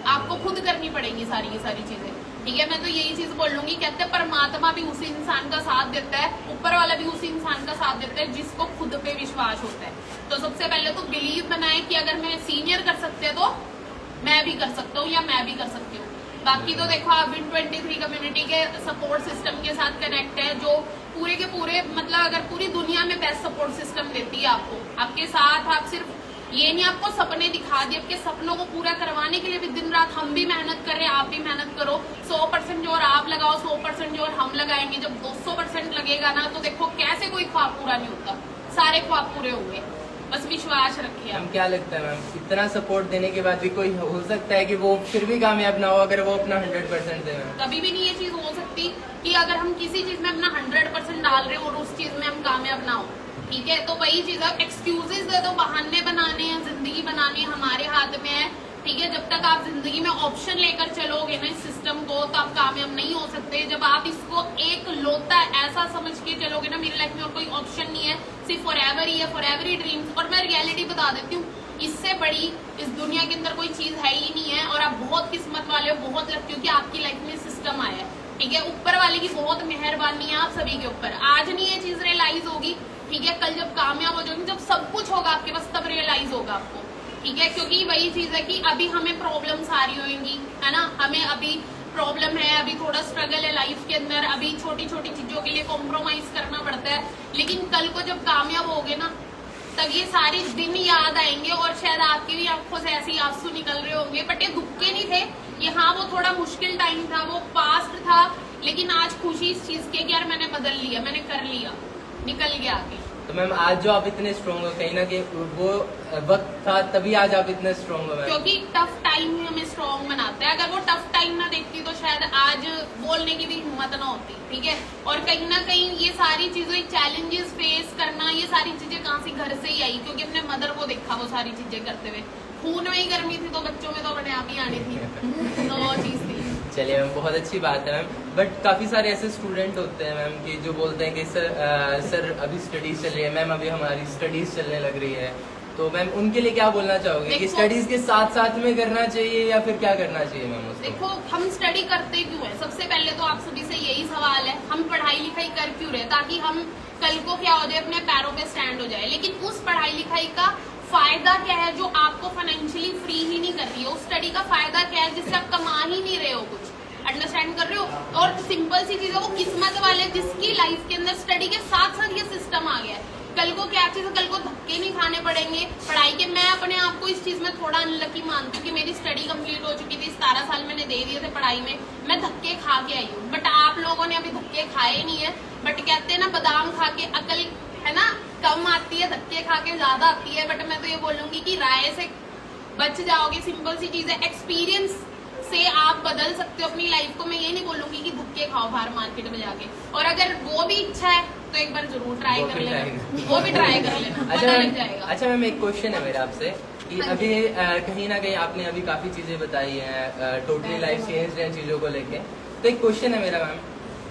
आपको खुद करनी पड़ेगी सारी की सारी चीजें, ठीक है। मैं तो यही चीज बोल लूंगी, कहते हैं परमात्मा भी उसी इंसान का साथ देता है, ऊपर वाला भी उसी इंसान का साथ देता है जिसको खुद पे विश्वास होता है। तो सबसे पहले तो बिलीव बनाए कि अगर मैं सीनियर कर सकते हैं तो मैं भी कर सकता हूँ, या मैं भी कर सकती हूँ। बाकी तो देखो आप Win23 कम्युनिटी के सपोर्ट सिस्टम के साथ कनेक्ट है, जो पूरे के पूरे मतलब अगर पूरी दुनिया में बेस्ट सपोर्ट सिस्टम देती है आपको, आपके साथ, आप सिर्फ ये नहीं आपको सपने दिखा दिए, आपके सपनों को पूरा करवाने के लिए भी दिन रात हम भी मेहनत कर रहे हैं, आप भी मेहनत करो। 100% जोर आप लगाओ, 100% जोर हम लगाएंगे। जब 200% लगेगा ना तो देखो कैसे कोई ख्वाब पूरा नहीं होता, सारे ख्वाब पूरे होंगे। बस विश्वास रखिए। मैम क्या लगता है मैम, इतना सपोर्ट देने के बाद भी कोई हो सकता है कि वो फिर भी कामयाब ना हो अगर वो अपना 100% दे? कभी भी नहीं ये चीज हो सकती कि अगर हम किसी चीज में अपना 100% डाल रहे हो और उस चीज में हम कामयाब ना हो, ठीक है? तो वही चीज है, एक्सक्यूजेस दे दो, बहाने बनाने हैं, जिंदगी बनानी हमारे हाथ में है, ठीक है? जब तक आप जिंदगी में ऑप्शन लेकर चलोगे ना इस सिस्टम को, तो आप कामयाब नहीं हो सकते। जब आप इसको एक लोता ऐसा समझ के चलोगे ना, मेरी लाइफ में और कोई ऑप्शन नहीं है, सिर्फ फॉरएवर ही है, फॉरएवर ही ड्रीम्स। और मैं रियलिटी बता देती हूँ, इससे बड़ी इस दुनिया के अंदर कोई चीज है ही नहीं है। और आप बहुत किस्मत वाले हो, बहुत लकी हो कि आपकी लाइफ में सिस्टम आया है, ठीक है? ऊपर वाले की बहुत मेहरबानी है आप सभी के ऊपर। आज नहीं ये चीज रियलाइज होगी, ठीक है? कल जब कामयाब हो जाओगे, जब सब कुछ होगा आपके पास, तब रियलाइज होगा आपको, ठीक है? क्योंकि वही चीज है कि अभी हमें प्रॉब्लम्स आ रही होंगी, है ना? हमें अभी प्रॉब्लम है, अभी थोड़ा स्ट्रगल है लाइफ के अंदर, अभी छोटी छोटी चीजों के लिए कॉम्प्रोमाइज करना पड़ता है। लेकिन कल को जब कामयाब होगे ना, तब ये सारे दिन याद आएंगे और शायद आपकी भी आंखों से ऐसे आंसू निकल रहे होंगे। बट ये दुख के नहीं थे, ये हाँ वो थोड़ा मुश्किल टाइम था, वो पास्ट था, लेकिन आज खुशी इस चीज की कि यार मैंने बदल लिया, मैंने कर लिया, निकल गया आगे। तो मैम आज जो आप इतने स्ट्रॉन्ग हो, कहीं ना कहीं वो वक्त था तभी आज आप इतने स्ट्रॉन्ग हो मैम? क्योंकि टफ टाइम ही हमें स्ट्रॉन्ग बनाता है। अगर वो टफ टाइम ना देखती तो शायद आज बोलने की भी हिम्मत ना होती, ठीक है? और कहीं ना कहीं ये सारी चीजें, चैलेंजेस फेस करना, ये सारी चीजें कहाँ से, घर से ही आई, क्योंकि अपने मदर को देखा वो सारी चीजें करते हुए। खून में ही गर्मी थी तो बच्चों में तो अपने आप ही आनी थी, तो वो चीज थी। चलिए मैम, बहुत अच्छी बात है मैम। बट काफ़ी सारे ऐसे स्टूडेंट होते हैं मैम कि जो बोलते हैं कि सर अभी स्टडीज़ चल रही है मैम, अभी हमारी स्टडीज़ चलने लग रही है, तो मैम उनके लिए क्या बोलना चाहोगे कि स्टडीज़ के साथ साथ में करना चाहिए या फिर क्या करना चाहिए मैम उसको? देखो, हम स्टडी करते क्यों है? सबसे पहले तो आप सभी से यही सवाल है, हम पढ़ाई लिखाई कर क्यों रहे? ताकि हम कल को क्या हो जाए, अपने पैरों पे स्टैंड हो जाए। लेकिन उस पढ़ाई लिखाई का फायदा क्या है जो आपको फाइनेंशियली फ्री ही नहीं कर रही है? उस स्टडी का फायदा क्या है जिससे आप कमा ही नहीं रहे हो कुछ? अंडरस्टैंड कर रहे हो? और सिंपल सी चीज है, वो किस्मत वाले जिसकी लाइफ के अंदर स्टडी के साथ साथ ये सिस्टम आ गया है। कल को क्या चीज है, कल को धक्के नहीं खाने पड़ेंगे पढ़ाई के। मैं अपने आप को इस चीज में थोड़ा अनलकी मानती हूँ कि मेरी स्टडी कंप्लीट हो चुकी थी, 17 साल मैंने दे दिए थे पढ़ाई में, मैं धक्के खा के आई हूँ। बट आप लोगों ने अभी धक्के खाए नहीं है। बट कहते हैं ना, बादाम खा के अकल, है ना, कम आती है, धक्के खा के ज्यादा आती है। बट मैं तो ये बोलूंगी कि राय से बच जाओगे। सिंपल सी चीज है, एक्सपीरियंस से आप बदल सकते हो अपनी लाइफ को। मैं ये नहीं बोलूंगी कि धक्के खाओ बाहर मार्केट में जाके। और अगर वो भी इच्छा है तो एक बार जरूर ट्राई कर लेना, वो भी ट्राई कर लेना, पता लग जाएगा। अच्छा मैम, एक क्वेश्चन है मेरा आपसे कि अभी कहीं ना कहीं आपने अभी काफी चीजें बताई हैं, टोटली लाइफ चेंज है चीजों को लेके। तो एक क्वेश्चन है मेरा मैम,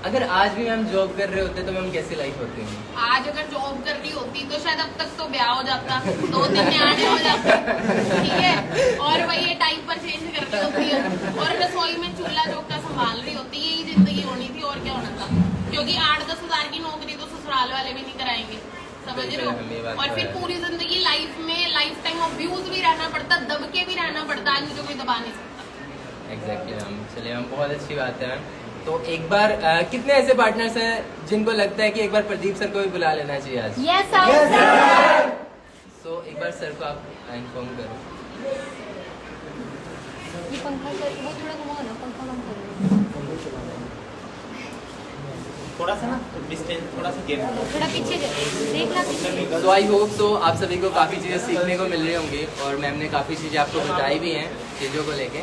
अगर आज भी मैम जॉब कर रहे होते तो मैम कैसी लाइफ होती है? आज अगर जॉब कर रही होती तो शायद अब तक तो ब्याह हो जाता, 2-3 न्याणे हो जाते, ठीक है? और वही टाइप पर चेंज कर रही होती है और रसोई में चूल्हा चौका संभाल रही होती है। यही जिंदगी होनी थी, और क्या होना था? क्योंकि 8-10 हजार की नौकरी तो ससुराल वाले भी नहीं कराएंगे, समझ रहे हो? और फिर पूरी जिंदगी लाइफ में लाइफ टाइम अब्यूज भी रहना पड़ता, दब के भी रहना पड़ता। आज मुझे कोई दबा नहीं सकता। Exactly ma'am. चलिए मैम, बहुत अच्छी बात है मैम। तो एक बार कितने ऐसे पार्टनर्स हैं जिनको लगता है कि एक बार प्रदीप सर को भी बुला लेना चाहिए आज? Yes sir. सो एक बार सर को आप इन्फॉर्म करो। ये पंखा सर वो थोड़ा घुमाओ ना, पंखा बंद करो, थोड़ा सा ना डिस्टेंस, थोड़ा सा गेम, थोड़ा पीछे देखना पीछे। तो आई होप सो आप सभी को काफ़ी चीज़ें सीखने को मिल रही होंगी और मैम ने काफ़ी चीज़ें आपको बताई भी हैं चीज़ों को लेके।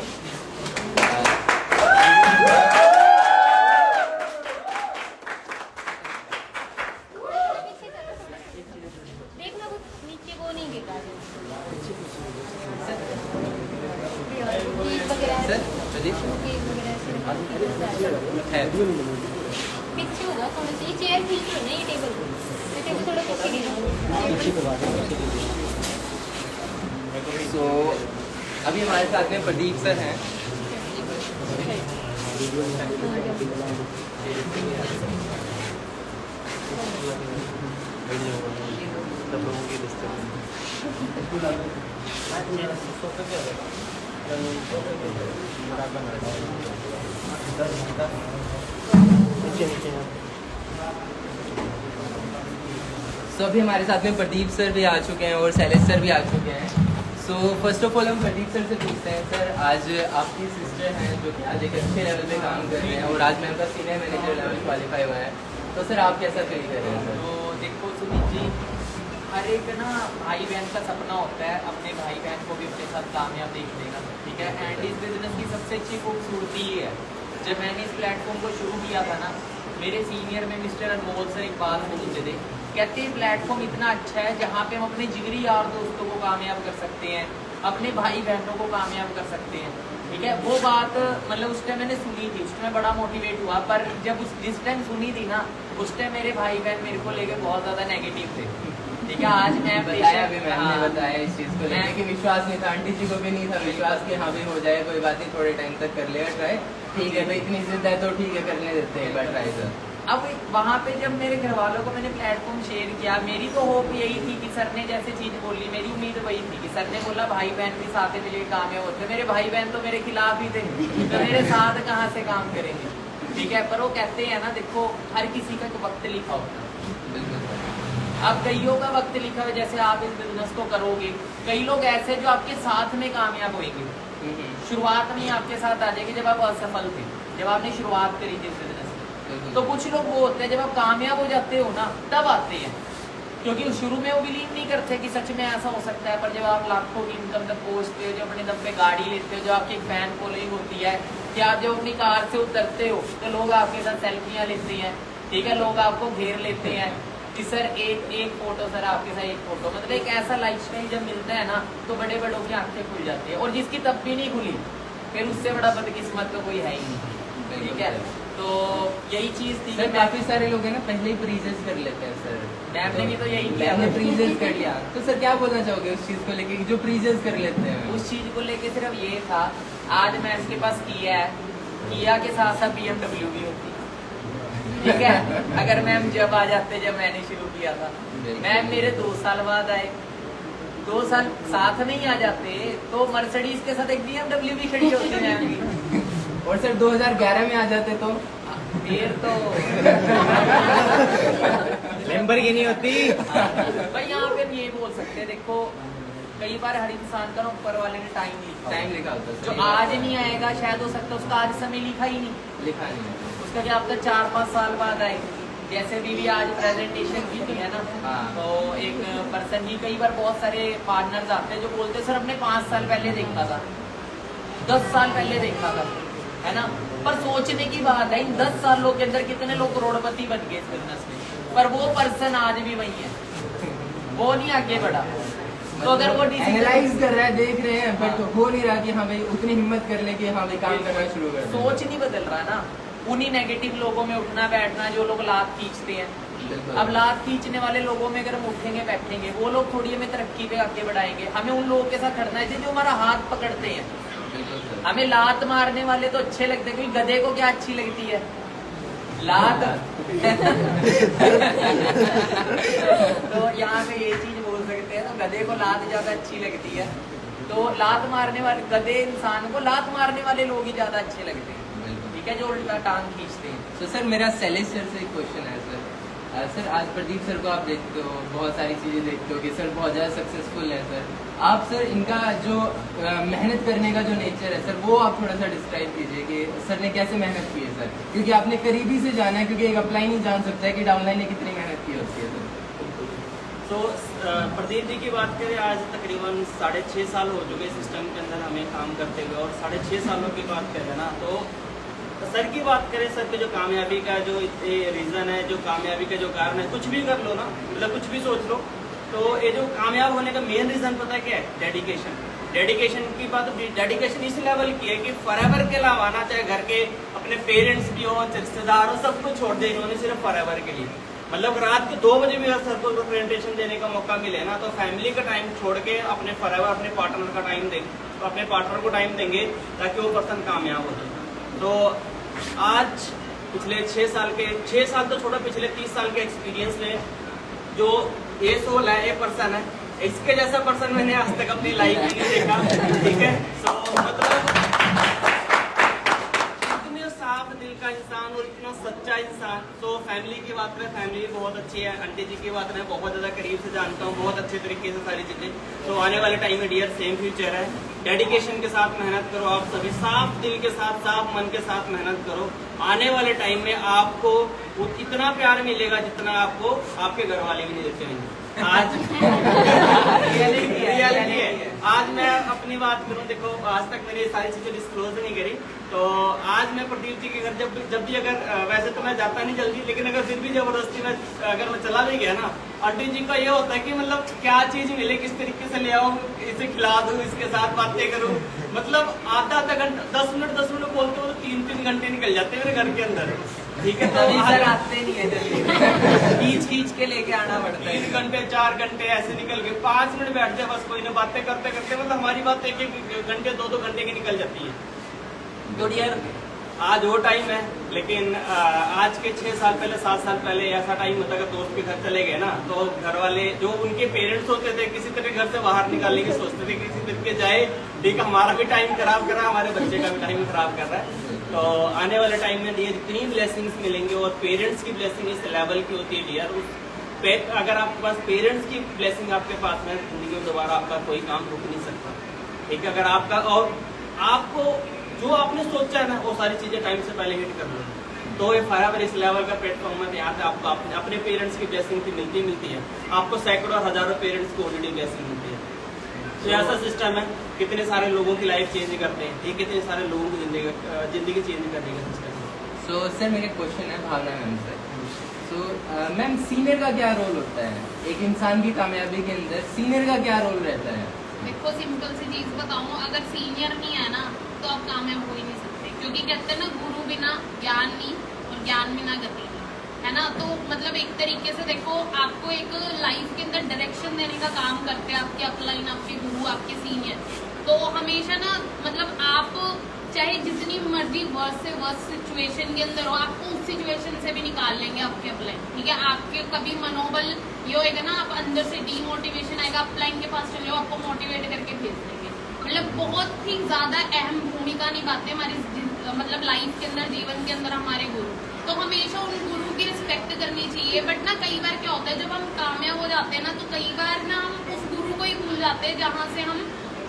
देखना कुछ नीचे वो नहीं गिरता सर प्रदीप है पीछे होगा थोड़ा सा। ये चेयर पीछे है ना, ये टेबल थोड़ा पीछे गिरा। सो अभी हमारे साथ में प्रदीप सर हैं। सो अभी हमारे साथ में प्रदीप सर भी आ चुके हैं और शैलेश सर भी आ चुके हैं। सो फर्स्ट ऑफ ऑल हम प्रदीप सर से पूछते हैं, सर आज आपकी सिस्टर हैं जो कि आज एक अच्छे लेवल पे काम कर रहे हैं और आज मैम का सीनियर मैनेजर लेवल क्वालिफाई हुआ है, तो सर आप कैसा फील कर रहे हैं सर? तो देखो सुमित जी, हर एक ना भाई बहन का सपना होता है अपने भाई बहन को भी अपने साथ कामयाब देख लेगा, ठीक है। एंड इस बिजनेस की सबसे अच्छी खूबसूरती ये है, जब मैंने इस प्लेटफॉर्म को शुरू किया था ना, मेरे सीनियर में मिस्टर अनमोल सर एक बात बोलते थे, कहते हैं प्लेटफॉर्म इतना अच्छा है जहाँ पे हम अपने जिगरी यार दोस्तों को कामयाब कर सकते हैं, अपने भाई बहनों को कामयाब कर सकते हैं, ठीक है। वो बात मतलब उस टाइम मैंने सुनी थी, उस टाइम बड़ा मोटिवेट हुआ, पर जब जिस टाइम सुनी थी ना, उस टाइम मेरे भाई बहन मेरे को लेके बहुत ज़्यादा नेगेटिव थे, ठीक है। आज मैं बताया भी, मैम ने बताया इस चीज़ को लेके कि विश्वास नहीं था, आंटी जी को भी नहीं था विश्वास कि हाँ भी हो जाए, कोई बात नहीं, थोड़े टाइम तक कर लेगा ट्राई, ठीक है भाई इतनी जिद है तो ठीक है करने देते हैं एक बार ट्राई सर। अब वहाँ पे जब मेरे घर वालों को मैंने प्लेटफॉर्म शेयर किया, मेरी तो होप यही थी कि सर ने जैसे चीज़ बोली, मेरी उम्मीद वही थी कि सर ने बोला भाई बहन भी साथ में मिलकर कामयाब होते, मेरे भाई बहन तो मेरे खिलाफ ही थे, तो मेरे साथ कहाँ से काम करेंगे, ठीक है। पर वो कहते हैं ना, देखो हर किसी का एक वक्त लिखा होता है, अब कईयों का वक्त लिखा है, जैसे आप इस बिजनेस को करोगे, कई लोग ऐसे जो आपके साथ में कामयाब होंगे, शुरुआत में आपके साथ आ जाएगी जब आप असफल थे, जब आपने शुरुआत करी थी इस बिजनेस, तो कुछ लोग वो होते हैं जब आप कामयाब हो जाते हो ना तब आते हैं, क्योंकि शुरू में वो बिलीव नहीं करते कि सच में ऐसा हो सकता है। पर जब आप लाखों की इनकम तक पहुंचते हो, जब अपने दम पे गाड़ी लेते हो, जो आपकी एक फैन फॉलोइंग होती है, कि आप जब अपनी कार से उतरते हो तो लोग आपके साथ सेल्फियाँ लेते हैं, ठीक है, लोग आपको घेर लेते हैं कि सर एक फोटो, सर आपके साथ एक फोटो, मतलब एक ऐसा लाइफस्टाइल जब मिलता है ना तो बड़े बड़ों की आंखें खुल जाती है, और जिसकी तब भी नहीं खुली फिर उससे बड़ा बदकिस्मत तो कोई है ही नहीं, ठीक है। तो यही चीज थी सर, काफी सारे लोग हैं ना पहले ही प्रीजेस कर लेते हैं सर, मैम ने भी तो यही किया, मैम ने प्रीजेस कर लिया, तो सर क्या बोलना चाहोगे उस चीज को लेके जो प्रीजेस कर लेते हैं? उस चीज को लेके सिर्फ ये था, आज मैं इसके पास किया है, किया के साथ साथ BMW भी होती, ठीक है। अगर मैम जब आ जाते जब मैंने शुरू किया था, मैम मेरे 2 साल बाद आए, 2 साल साथ में ही आ जाते तो मर्सिडीज के साथ एक BMW भी खड़ी होती मैम की, और सर 2011 में आ जाते तो फिर तो मेंबर की नहीं होती। भाई यहाँ पे हम ये बोल सकते हैं, देखो कई बार हर इंसान का ना ऊपर वाले ने टाइम लिखा होता है, जो आज नहीं आएगा शायद हो सकता है उसका आज समय लिखा ही नहीं, उसका क्या आपका 4-5 साल बाद आएगा। जैसे भी आज प्रेजेंटेशन की थी है ना, तो एक पर्सन ही, कई बार बहुत सारे पार्टनर्स आते हैं जो बोलते हैं सर हमने 5 साल पहले देखा था, 10 साल पहले देखा था, है ना। पर सोचने की बात है, इन 10 सालों के अंदर कितने लोग करोड़पति बन गए इस बिजनेस में, पर वो पर्सन आज भी वही है, वो नहीं आगे बढ़ा। तो अगर वो एनालाइज कर रहा है, देख रहे हैं, बट हो नहीं रहा कि हाँ भाई उतनी हिम्मत कर ले कि हाँ भाई काम करना शुरू कर, सोच नहीं बदल रहा ना, उन्हीं नेगेटिव लोगों में उठना बैठना जो लोग लात खींचते हैं। अब लात खींचने वाले लोगों में अगर हम उठेंगे बैठेंगे, वो लोग थोड़ी हमें तरक्की पे आगे बढ़ाएंगे, हमें उन लोगों के साथ खड़ना है जो हमारा हाथ पकड़ते हैं। हमें लात मारने वाले तो अच्छे लगते हैं, क्योंकि गधे को क्या अच्छी लगती है, लात। तो यहाँ पे ये चीज बोल सकते हैं, तो गधे को लात ज्यादा अच्छी लगती है, तो लात मारने वाले गधे इंसान को लात मारने वाले लोग ही ज्यादा अच्छे लगते हैं, ठीक है, जो उल्टा टांग खींचते हैं। तो सर मेरा सेलिस सर से एक क्वेश्चन है सर, सर आज प्रदीप सर को आप देखते हो, बहुत सारी चीज़ें देखते हो कि सर बहुत ज़्यादा सक्सेसफुल है सर, आप सर इनका जो मेहनत करने का जो नेचर है सर, वो आप थोड़ा सा डिस्क्राइब कीजिए कि सर ने कैसे मेहनत की है सर, क्योंकि आपने करीबी से जाना है, क्योंकि एक अपलाइन ही जान सकता है कि डाउनलाइन ने कितनी मेहनत की होती है सर। तो प्रदीप जी की बात करें, आज तकरीबन 6.5 साल हो चुके सिस्टम के अंदर हमें काम करते हुए, और 6.5 सालों की बात करें ना, तो सर की बात करें, सर के जो कामयाबी का जो रीज़न है, जो कामयाबी का जो कारण है, कुछ भी कर लो ना, मतलब कुछ भी सोच लो, तो ये जो कामयाब होने का मेन रीज़न पता है क्या है? डेडिकेशन। डेडिकेशन की बात, डेडिकेशन इस लेवल की है कि फॉरएवर के अलावा ना, चाहे घर के अपने पेरेंट्स भी हो, रिश्तेदार हो, सब कुछ छोड़ दे इन्होंने सिर्फ फॉरएवर के लिए। मतलब रात के 2 बजे भी अगर सर को प्रेजेंटेशन देने का मौका मिले ना, तो फैमिली का टाइम छोड़ के अपने फॉरएवर अपने पार्टनर का टाइम देंगे, तो अपने पार्टनर को टाइम देंगे ताकि वो पर्सन कामयाब हो जाए। तो आज पिछले 6 साल तो छोड़ो, पिछले 30 साल के एक्सपीरियंस में जो ये सोल है, ये पर्सन है, इसके जैसा पर्सन मैंने आज तक अपनी लाइफ में नहीं देखा, ठीक है। मतलब इतने साफ दिल का इंसान और इतना सच्चा इंसान। तो फैमिली की बात करें, फैमिली बहुत अच्छी है। आंटी जी की बात करें, बहुत ज़्यादा करीब से जानता हूँ, बहुत अच्छे तरीके से सारी चीज़ें। तो आने वाले टाइम में डियर सेम फ्यूचर है। डेडिकेशन के साथ मेहनत करो, आप सभी साफ दिल के साथ, साफ मन के साथ मेहनत करो। आने वाले टाइम में आपको इतना प्यार मिलेगा जितना आपको आपके घर वाले भी नहीं देते होंगे। आज रियलिटी है। आज मैं अपनी बात करूं, देखो आज तक मैंने ये सारी चीजें डिस्क्लोज नहीं करी। तो आज मैं प्रदीप जी के घर जब भी अगर वैसे तो मैं जाता नहीं जल्दी, लेकिन अगर फिर भी जबरदस्ती में अगर मैं चला भी गया ना, आंटी जी का ये होता है कि मतलब क्या चीज मिले, किस तरीके से ले आऊं, इसे खिला दूं, इसके साथ बातें करूं। मतलब आधा घंटा 10 मिनट बोलते हो तो 3 घंटे निकल जाते हैं मेरे घर के अंदर। ठीक है, तो सर आते नहीं है जल्दी, खींच के लेके आना पड़ता है। 3 घंटे 4 घंटे ऐसे निकल गए। 5 मिनट बैठ जाए बस, कोई ना बातें करते करते मतलब हमारी बात 1-1 घंटे 2-2 घंटे की निकल जाती है। तो यार आज वो टाइम है, लेकिन आज के 6 साल पहले 7 साल पहले ऐसा टाइम होता है, दोस्त के घर चले गए ना, तो घर वाले जो उनके पेरेंट्स होते थे किसी तरह घर से बाहर निकालने की सोचते थे, किसी तरीके जाए, ठीक है हमारा भी टाइम खराब कर रहा है, हमारे बच्चे का भी टाइम खराब कर रहा है। तो आने वाले टाइम में ये जितनी ब्लेसिंग्स मिलेंगे, और पेरेंट्स की ब्लेसिंग इस लेवल की होती है डियर, अगर आपके पास पेरेंट्स की ब्लेसिंग आपके पास में, जिंदगी में दोबारा आपका कोई काम रुक नहीं सकता। ठीक है, अगर आपका और आपको जो आपने सोचा है ना वो सारी चीजें टाइम से पहले हिट कर लो, तो ये फायर इस लेवल का प्लेटफॉर्म है। यहाँ से आपको अपने पेरेंट्स की ब्लेसिंग की मिलती है, आपको सैकड़ों और हजारों पेरेंट्स को ऑलरेडी ब्लेसिंग मिलती है। तो ऐसा सिस्टम है, कितने सारे लोगों की लाइफ चेंज करते हैं, ठीक, कितने सारे लोगों की जिंदगी चेंज करने का सिस्टम है। सो सर मेरे क्वेश्चन है भावना मैम से। सो मैम सीनियर का क्या रोल होता है एक इंसान की कामयाबी के अंदर, सीनियर का क्या रोल रहता है? देखो सिंपल सी चीज बताऊं, अगर सीनियर नहीं है ना तो आप कामयाब हो ही नहीं सकते, क्योंकि कहते हैं ना गुरु बिना ज्ञान नहीं और ज्ञान बिना गति नहीं, है ना। तो मतलब एक तरीके से देखो, आपको एक लाइफ के अंदर डायरेक्शन देने का काम करते हैं आपके अपलाइन, आपके गुरु, आपके सीनियर। तो हमेशा ना मतलब आप चाहे जितनी मर्जी वर्ष से वर्ष सिचुएशन के अंदर हो, आपको उस सिचुएशन से भी निकाल लेंगे आपके अपलाइन। ठीक है, आपके कभी मनोबल ये होएगा ना, आप अंदर से डीमोटिवेशन आएगा, अपलाइन के पास चले हो, आपको मोटिवेट करके भेज देंगे। मतलब बहुत ही ज्यादा अहम भूमिका निभाते हैं हमारी मतलब लाइफ के अंदर, जीवन के अंदर हमारे गुरु। तो हमेशा उन गुरु की रिस्पेक्ट करनी चाहिए। बट ना कई बार क्या होता है, जब हम कामयाब हो जाते हैं ना, तो कई बार ना हम उस गुरु को ही भूल जाते हैं जहाँ से हम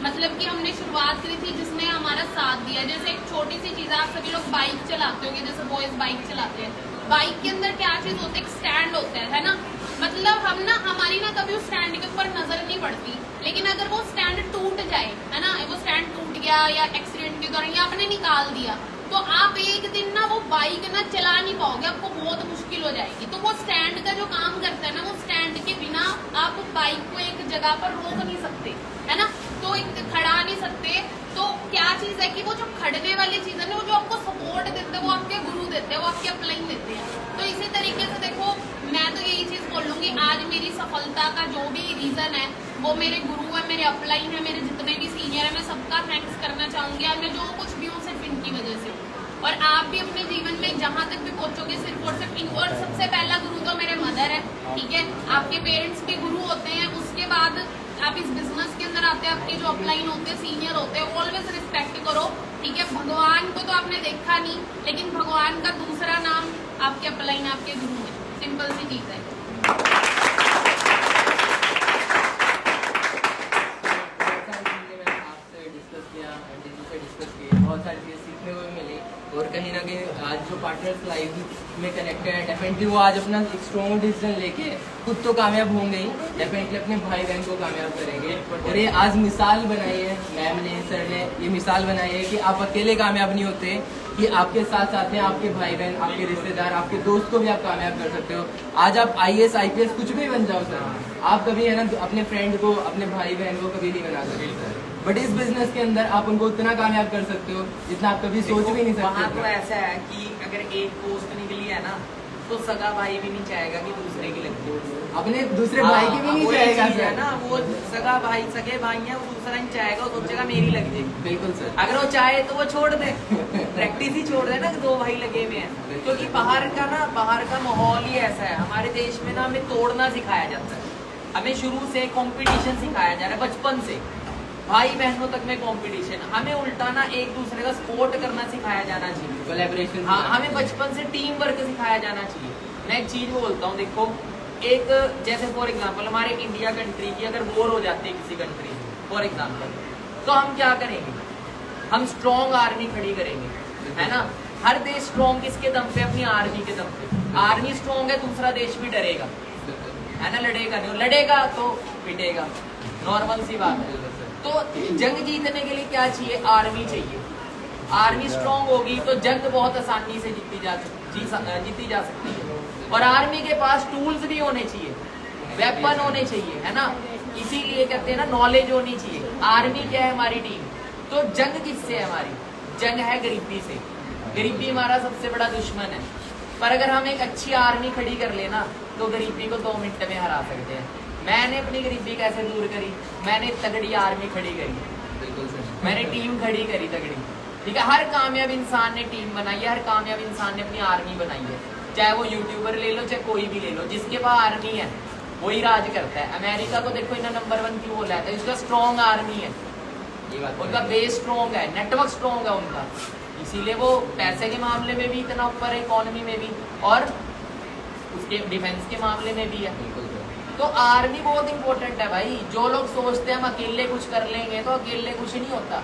मतलब कि हमने शुरुआत करी थी, जिसने हमारा साथ दिया। जैसे एक छोटी सी चीज है, आप सभी लोग बाइक चलाते होंगे, जैसे बॉयज बाइक चलाते हैं, बाइक के अंदर क्या चीज होती है, एक स्टैंड होता है ना। मतलब हम ना हमारी ना कभी उस स्टैंड के ऊपर नजर नहीं पड़ती, लेकिन अगर वो स्टैंड टूट जाए, है ना, वो स्टैंड टूट गया या एक्सीडेंट के दौरान या आपने निकाल दिया, तो आप एक दिन ना वो बाइक ना चला नहीं पाओगे, आपको बहुत मुश्किल हो जाएगी। तो वो स्टैंड का जो काम करता है ना, वो स्टैंड के बिना आप बाइक को एक जगह पर रोक नहीं सकते, है ना, तो एक खड़ा नहीं सकते। तो क्या चीज है कि वो जो खड़ने वाली चीज है ना, वो जो आपको सपोर्ट देते हैं, वो आपके गुरु देते हैं, वो आपके अपलाइन देते हैं। तो इसी तरीके से देखो, मैं तो यही चीज बोलूंगी, आज मेरी सफलता का जो भी रीजन है वो मेरे गुरु है, मेरे अपलाइन है, मेरे जितने भी सीनियर है, मैं सबका थैंक्स करना चाहूंगी। और मैं जो कुछ भी हूँ सिर्फ इनकी वजह से। और आप भी अपने जीवन में जहाँ तक भी पहुंचोगे सिर्फ और सिर्फ इनको। और सबसे पहला गुरु तो मेरे मदर है, ठीक है, आपके पेरेंट्स भी गुरु होते हैं। उसके बाद आप इस बिजनेस के अंदर आते हैं, आपके जो अपलाइन होते हैं, सीनियर होते हैं, ऑलवेज रिस्पेक्ट करो, ठीक है। भगवान को तो आपने देखा नहीं, लेकिन भगवान का दूसरा नाम आपके अपलाइन, आपके गुरु है। सिंपल सी चीज है। बहुत सारी चीज़ें सीखने को भी मिली, और कहीं ना कहीं आज जो पार्टनर्स लाइफ में कनेक्टेड है, डेफिनेटली वो आज अपना एक स्ट्रॉन्ग डिसीजन लेके खुद तो कामयाब होंगे ही, डेफिनेटली अपने भाई बहन को कामयाब करेंगे। और ये आज मिसाल बनाई है मैम ने, सर ने ये मिसाल बनाई है कि आप अकेले कामयाब नहीं होते, कि आपके साथ साथ हैं आपके भाई बहन, आपके रिश्तेदार, आपके दोस्त को भी आप कामयाब कर सकते हो। आज आप IAS IPS कुछ भी बन जाओ सर, आप कभी है ना अपने फ्रेंड को, अपने भाई बहन को कभी नहीं बना सकते सर, बट इस बिजनेस के अंदर आप उनको उतना कामयाब कर सकते हो जितना आप कभी सोच भी नहीं सकते। वहाँ तो ऐसा है कि अगर एक पोस्ट निकली है ना, तो सगा भाई भी नहीं चाहेगा कि दूसरे की लगती हो, अपने दूसरे भाई की भी नहीं चाहेगा है सर ना। वो सगा भाई, सगे भाई है, वो दूसरा नहीं चाहेगा, वो सोचेगा मेरी लग जाए। बिल्कुल सर, अगर वो चाहे तो वो छोड़ दे, प्रैक्टिस ही छोड़ दे ना, 2 भाई लगे हुए हैं। क्योंकि बाहर का माहौल ही ऐसा है। हमारे देश में ना हमें तोड़ना सिखाया जाता है, हमें शुरू से कंपटीशन सिखाया जा रहा है बचपन से। भाई बहनों तक में कंपटीशन, हमें उल्टा ना एक दूसरे का सपोर्ट करना सिखाया जाना चाहिए, कोलैबोरेशन। हाँ, हमें बचपन से टीम वर्क सिखाया जाना चाहिए। मैं एक चीज बोलता हूँ, देखो एक जैसे फॉर एग्जांपल हमारे इंडिया कंट्री की अगर वॉर हो जाती है किसी कंट्री में फॉर एग्जांपल, तो हम क्या करेंगे, हम स्ट्रॉन्ग आर्मी खड़ी करेंगे, है ना। हर देश स्ट्रॉन्ग किसके दम पे, अपनी आर्मी के दम पे। आर्मी स्ट्रॉन्ग है, दूसरा देश भी डरेगा, है ना, लड़ेगा नहीं, लड़ेगा तो पिटेगा, नॉर्मल सी बात है। तो जंग जीतने के लिए क्या चाहिए, आर्मी चाहिए। आर्मी स्ट्रॉन्ग होगी तो जंग बहुत आसानी से जीती जा सकती है। और आर्मी के पास टूल्स भी होने चाहिए, वेपन होने चाहिए, है ना। इसीलिए कहते हैं ना नॉलेज होनी चाहिए। आर्मी क्या है हमारी टीम, तो जंग किससे है हमारी, जंग है गरीबी से। गरीबी हमारा सबसे बड़ा दुश्मन है, पर अगर हम एक अच्छी आर्मी खड़ी कर लेना तो गरीबी को 2 मिनट में हरा सकते हैं। मैंने अपनी गरीबी कैसे दूर करी, मैंने तगड़ी आर्मी खड़ी करी, बिल्कुल सर। मैंने टीम खड़ी करी तगड़ी, ठीक है। हर कामयाब इंसान ने टीम बनाई है, हर कामयाब इंसान ने अपनी आर्मी बनाई है। चाहे वो यूट्यूबर ले लो, चाहे कोई भी ले लो, जिसके पास आर्मी है वही राज करता है। अमेरिका को देखो इन्हें नंबर 1 क्यों बोला है, उसका स्ट्रॉन्ग आर्मी है, ये बात उनका बेस स्ट्रॉन्ग है, नेटवर्क स्ट्रॉन्ग है उनका, इसीलिए वो पैसे के मामले में भी इतना ऊपर है, इकोनॉमी में भी, और उसके डिफेंस के मामले में भी है। बिल्कुल सर। तो आर्मी बहुत इंपॉर्टेंट है भाई। जो लोग सोचते हैं हम अकेले कुछ कर लेंगे, तो अकेले कुछ नहीं होता,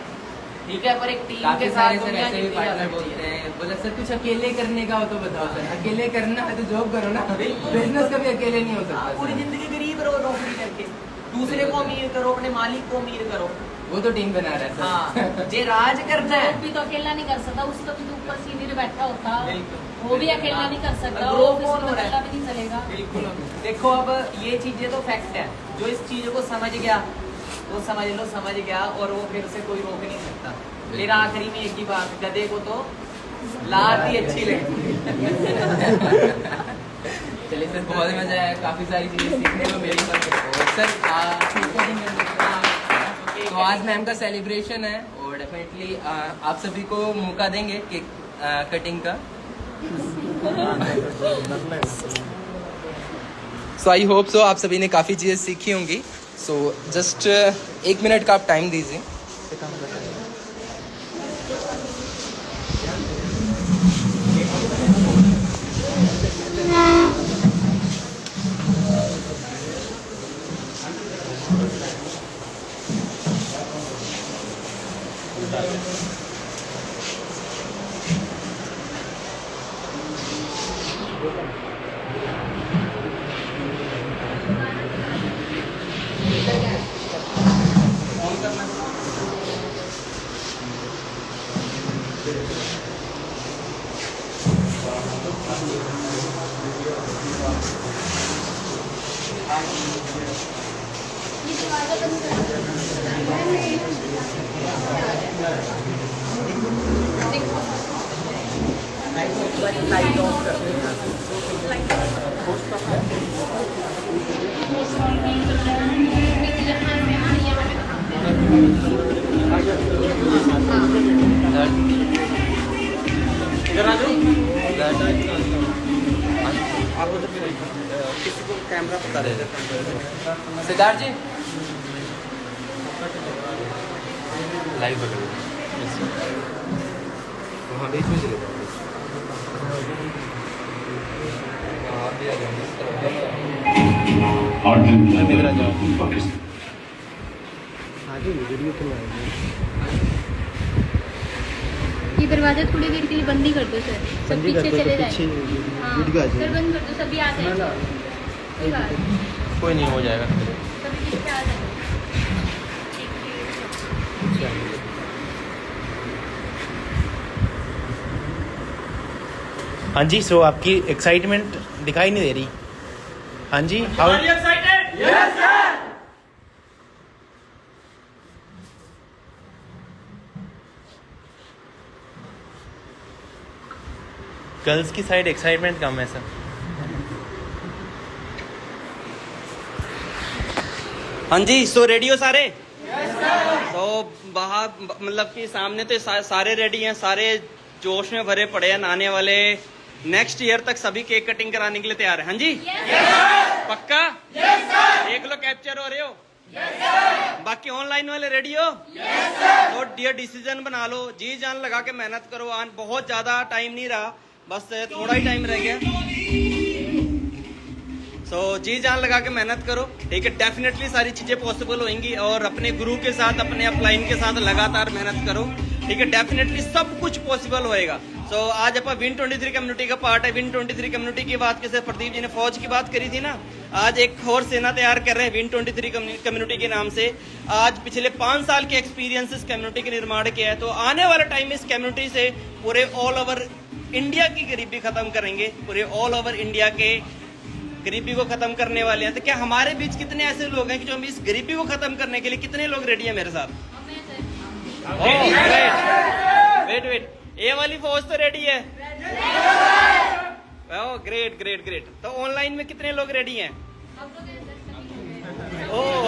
ठीक है, पर एक टीम काफी के सारे साथ सर दुनिया ऐसे भी जीती जा पार्टनर सकती बोलते है। हैं, बोला सर कुछ अकेले करने का हो तो बताओ सर। अकेले करना है तो जॉब करो ना, बिजनेस कभी अकेले नहीं हो सकता पूरी सर। जिंदगी गरीब रहो नौकरी करके, दूसरे को अमीर करो, अपने मालिक को अमीर करो। वो तो टीम बना रहा है सर। हाँ, जे राज करना है, जॉब भी तो अकेला नहीं कर सकता, उसका भी तो ऊपर सीनियर बैठा होता, बिल्कुल। वो भी अकेला नहीं कर सकता, ग्रो ऑफिस कौन में हो रहा है? अकेला भी नहीं चलेगा। बिल्कुल। देखो अब ये चीजें तो फैक्ट है, जो इस चीज को समझ गया वो समझ लो समझ गया, और वो फिर से कोई रोक नहीं सकता। फिर आखिरी में एक ही बात, गधे को तो लात ही अच्छी लगती है। चलिए सर, बहुत मजा आया, काफी सारी चीजें सीखने को मिली सर। तो आज मैम का सेलिब्रेशन है और डेफिनेटली आप सभी को मौका देंगे केक कटिंग का। सो आई होप सो आप सभी ने काफ़ी चीज़ें सीखी होंगी। सो जस्ट 1 मिनट का आप टाइम दीजिए। किसी को कैमरा पता दे सिद्धार्थ जी लाइव वहाँ बीच में चले ये दरवाजा थोड़ी देर के लिए बंद ही कर दो सर, सब पीछे चले जाएंगे। हाँ, सर बंद कर दो, सभी आ जाएंगे। कोई बात नहीं, कोई नहीं हो जाएगा। सभी पीछे आ जाएंगे। हाँ जी, सो आपकी एक्साइटमेंट दिखाई नहीं दे रही। हाँ जी, हाउ गर्ल्स की साइड एक्साइटमेंट कम है सर। हाँ जी, सो रेडी हो सारे? तो बाहर मतलब कि सामने तो सारे रेडी हैं, सारे जोश में भरे पड़े हैं, नहाने वाले। नेक्स्ट ईयर तक सभी केक कटिंग कराने के लिए तैयार है। हाँ जी, पक्का? देख लो कैप्चर हो रहे हो। बाकी ऑनलाइन वाले रेडी हो? तो डियर डिसीजन बना लो, जी जान लगा के मेहनत करो। बहुत ज्यादा टाइम नहीं रहा, बस थोड़ा ही टाइम रह गया। सो जी जान लगा के मेहनत करो, ठीक है। डेफिनेटली सारी चीजें पॉसिबल होंगी, और अपने गुरु के साथ, अपने अपलाइन के साथ लगातार मेहनत करो, ठीक है। डेफिनेटली सब कुछ पॉसिबल होएगा। सो आज आप विन 23 कम्युनिटी का पार्ट है। विन 23 कम्युनिटी की बात कैसे प्रदीप जी ने फौज की बात करी थी ना, आज एक और सेना तैयार कर रहे हैं विन 23 कम्युनिटी के नाम से। आज पिछले 5 साल के एक्सपीरियंस इस कम्युनिटी के निर्माण किया है। तो आने वाला टाइम इस कम्युनिटी से पूरे ऑल ओवर इंडिया की गरीबी खत्म करेंगे, पूरे ऑल ओवर इंडिया के गरीबी को खत्म करने वाले हैं। तो क्या हमारे बीच कितने ऐसे लोग हैं कि जो हम इस गरीबी को खत्म करने के लिए, कितने लोग रेडी है मेरे साथ? वेट, ये वाली फौज तो रेडी है? Oh great great great. तो ऑनलाइन में कितने लोग रेडी हैं? Oh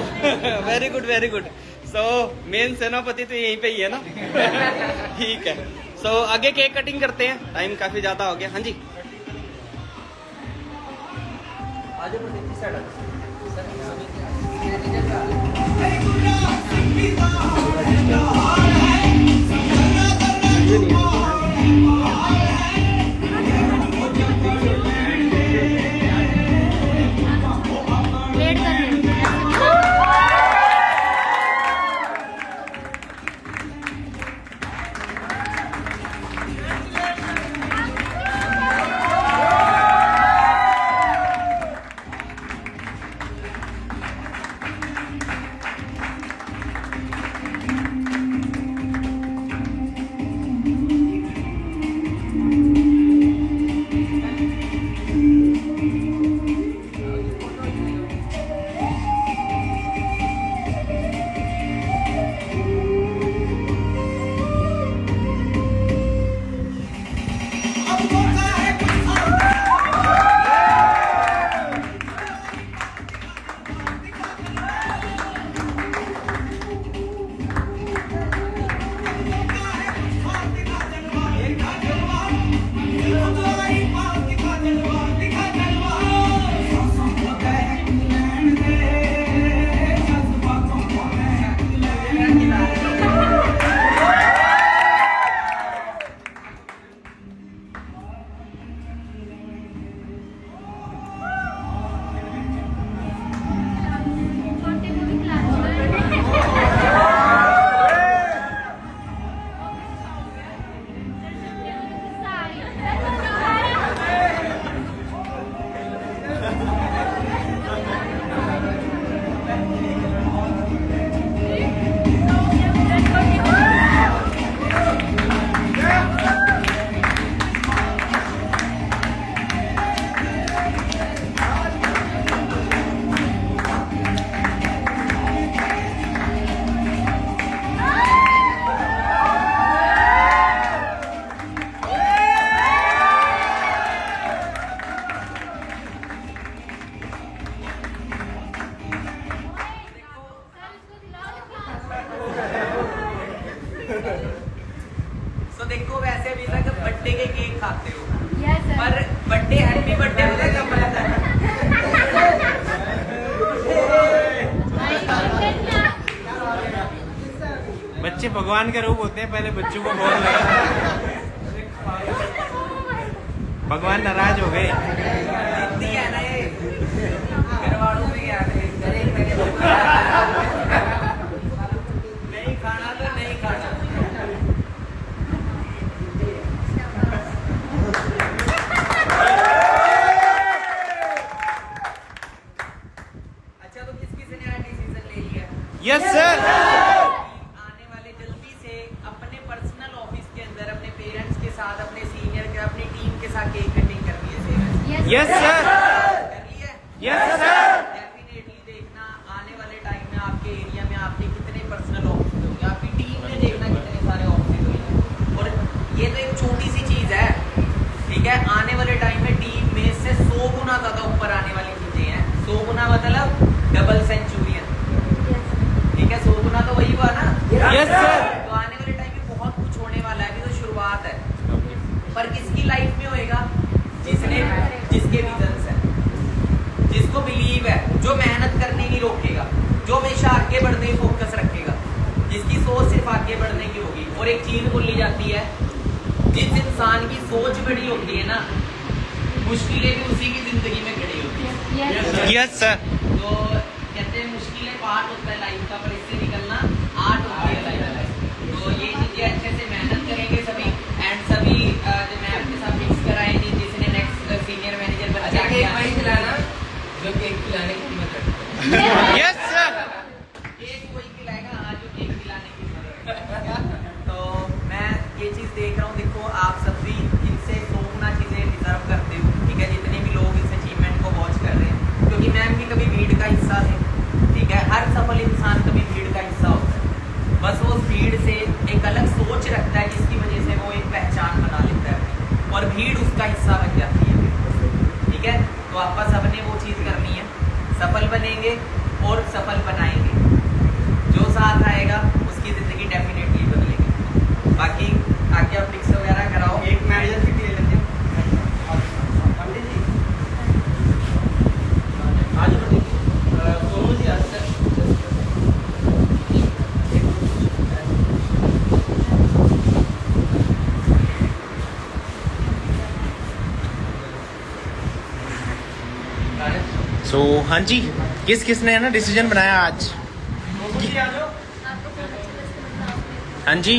very good very good. So main सेनापति तो यहीं पे ही है ना। ठीक है। सो आगे केक कटिंग करते हैं, टाइम काफी ज्यादा हो गया। हाँ जी, वेट कर रहे हैं। तो देखो वैसे अभी तक बर्थडे के केक खाते हो, यस सर। पर बर्थडे हैप्पी बर्थडे पता कब बनता है? बच्चे भगवान का रूप होते हैं, पहले बच्चों को बोल रहे भगवान नाराज हो गए। जितनी है ना ये घर वालों में क्या है, नहीं खाना तो नहीं खाना। अच्छा तो किस किसी ने डिसीजन ले लिया? Yes sir. आने वाले जल्दी से अपने पर्सनल ऑफिस के अंदर अपने पेरेंट्स के साथ, अपने सीनियर के, अपनी टीम के साथ केक कटिंग करनी है। Yes sir. कर लिया? Yes sir. डेफिनेटली देखना आने वाले टाइम में आपके एरिया में आपके कितने पर्सनल ऑफिस होंगे, आपकी टीम ने देखना कितने सारे ऑफिस होंगे। और ये तो एक छोटी सी चीज है, ठीक है। आने वाले टाइम में टीम में से 100 गुना ज्यादा ऊपर आने वाली चीजें हैं। 100 गुना मतलब डबल सेंचुरियन, ठीक है। 100 गुना तो वही हुआ ना? Yes sir. तो आने वाले टाइम में बहुत कुछ होने वाला है, अभी तो शुरुआत है। पर किसकी लाइफ में होएगा? जिसके विजन्स है, जिसको बिलीव है, जो मेहनत करने नहीं रोकेगा, जो हमेशा आगे बढ़ने की फोकस रखेगा, जिसकी सोच सिर्फ आगे बढ़ने की होगी। और एक चीज बोली जाती है, जिस इंसान की सोच बड़ी होती है ना, मुश्किलें भी उसी की जिंदगी में खड़ी होती है। Yes sir. तो कहते हैं मुश्किलें पार्ट होता है लाइफ का, पर इससे निकलना आर्ट होती है लाइफ का। तो ये चीजें अच्छे से मेहनत करेंगे सभी, एंड सभी जो मैं आपके साथ फिक्स कराए नहीं, जिसने नेक्स्ट सीनियर मैनेजर बन अच्छा, केक वही खिलाना जो केक खिलाने की कीमत रखता है। Yes sir. केक वही खिलाएगा हाँ जो केक खिलाने की मदद। तो मैं ये चीज देख रहा हूँ, देखो आप सभी इनसे दो गुना चीजें डिजर्व करते हो, ठीक है, जितने भी लोग इस अचीवमेंट को वॉच कर रहे हैं, क्योंकि मैम भी कभी भीड़ का हिस्सा थे, ठीक है, हर सफल इंसान कभी भीड़ का हिस्सा होता है। बस वो भीड़ से एक अलग सोच रखता है, जिसकी वजह से वो एक पहचान बना लेता है और भीड़ उसका हिस्सा बन जाती है, ठीक है। तो आपका सबने वो चीज करनी है, सफल बनेंगे और सफल बनाएंगे। जो साथ आएगा उसकी जिंदगी डेफिनेटली बदलेगी। बाकी आगे आप फिक्स वगैरह कराओ। एक मैनेजर की ले लेते हैं। पंडित जी आज सोनू जी आज सो हाँ जी, किस किसने है ना डिसीजन बनाया आज? हाँ जी,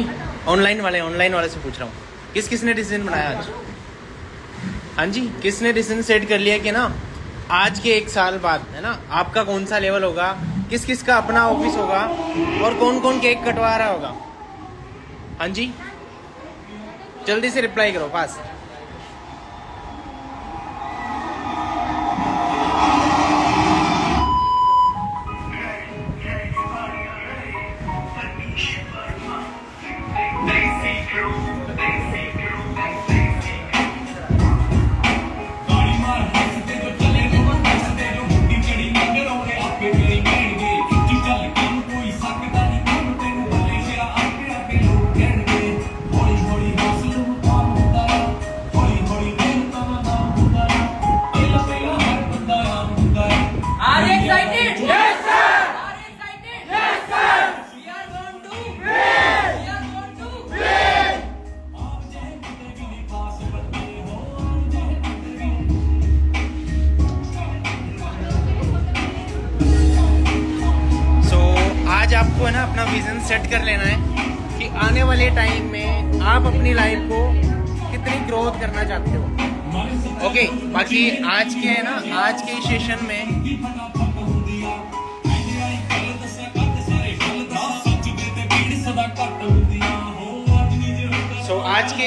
ऑनलाइन वाले से पूछ रहा हूँ, किस किसने डिसीजन बनाया आज? हाँ जी, किसने डिसीजन सेट कर लिया कि ना आज के 1 साल बाद है ना आपका कौन सा लेवल होगा, किस किस का अपना ऑफिस होगा और कौन कौन केक कटवा रहा होगा? हाँ जी, जल्दी से रिप्लाई करो फास्ट। आपको है ना अपना विजन सेट कर लेना है कि आने वाले टाइम में आप अपनी लाइफ को कितनी ग्रोथ करना चाहते हो। ओके, बाकी आज के है ना आज के सेशन में आज के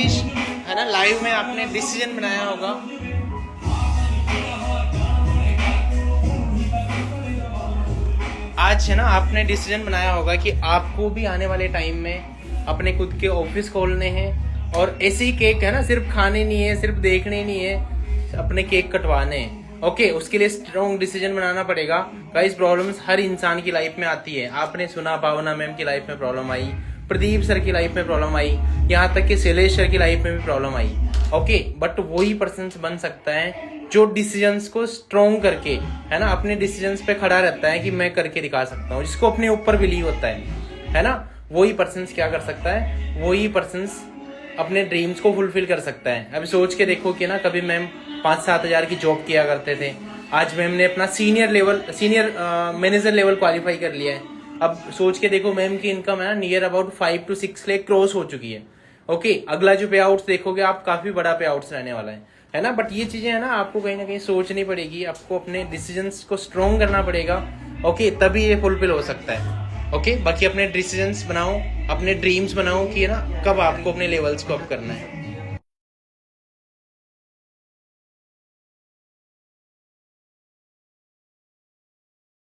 है ना लाइव में आपने डिसीजन बनाया होगा आज है ना आपने डिसीजन बनाया होगा कि आपको भी आने वाले टाइम में अपने खुद के ऑफिस खोलने हैं और ऐसे ही केक है ना सिर्फ खाने नहीं है, सिर्फ देखने नहीं है, अपने केक कटवाने हैं। ओके, उसके लिए स्ट्रॉन्ग डिसीजन बनाना पड़ेगा। गाइस, प्रॉब्लम्स हर इंसान की लाइफ में आती है। आपने सुना भावना मैम की लाइफ में प्रॉब्लम आई, प्रदीप सर की लाइफ में प्रॉब्लम आई, यहाँ तक कि शैलेश सर की लाइफ में भी प्रॉब्लम आई। ओके, बट वही पर्सन बन सकता है जो डिसीजंस को स्ट्रॉन्ग करके है ना अपने डिसीजंस पे खड़ा रहता है कि मैं करके दिखा सकता हूँ, जिसको अपने ऊपर बिलीव होता है ना, वही पर्सन क्या कर सकता है, वही पर्सन अपने ड्रीम्स को फुलफिल कर सकता है। अभी सोच के देखो कि ना कभी मैम 5-7 हज़ार की जॉब किया करते थे, आज मैम ने अपना सीनियर मैनेजर लेवल क्वालिफाई कर लिया है। अब सोच के देखो मैम की इनकम है ना near about 5 to 6 lakh cross हो चुकी है। ओके, अगला जो पे आउट्स देखोगे आप काफी बड़ा पे आउट्स रहने वाला है ना। बट ये चीजें है ना आपको कहीं ना कहीं सोचनी पड़ेगी, आपको अपने डिसीजंस को स्ट्रॉन्ग करना पड़ेगा। ओके, तभी ये फुलफिल हो सकता है। ओके, बाकी अपने डिसीजंस बनाओ, अपने ड्रीम्स बनाओ कि है ना कब आपको अपने लेवल्स को अप करना है।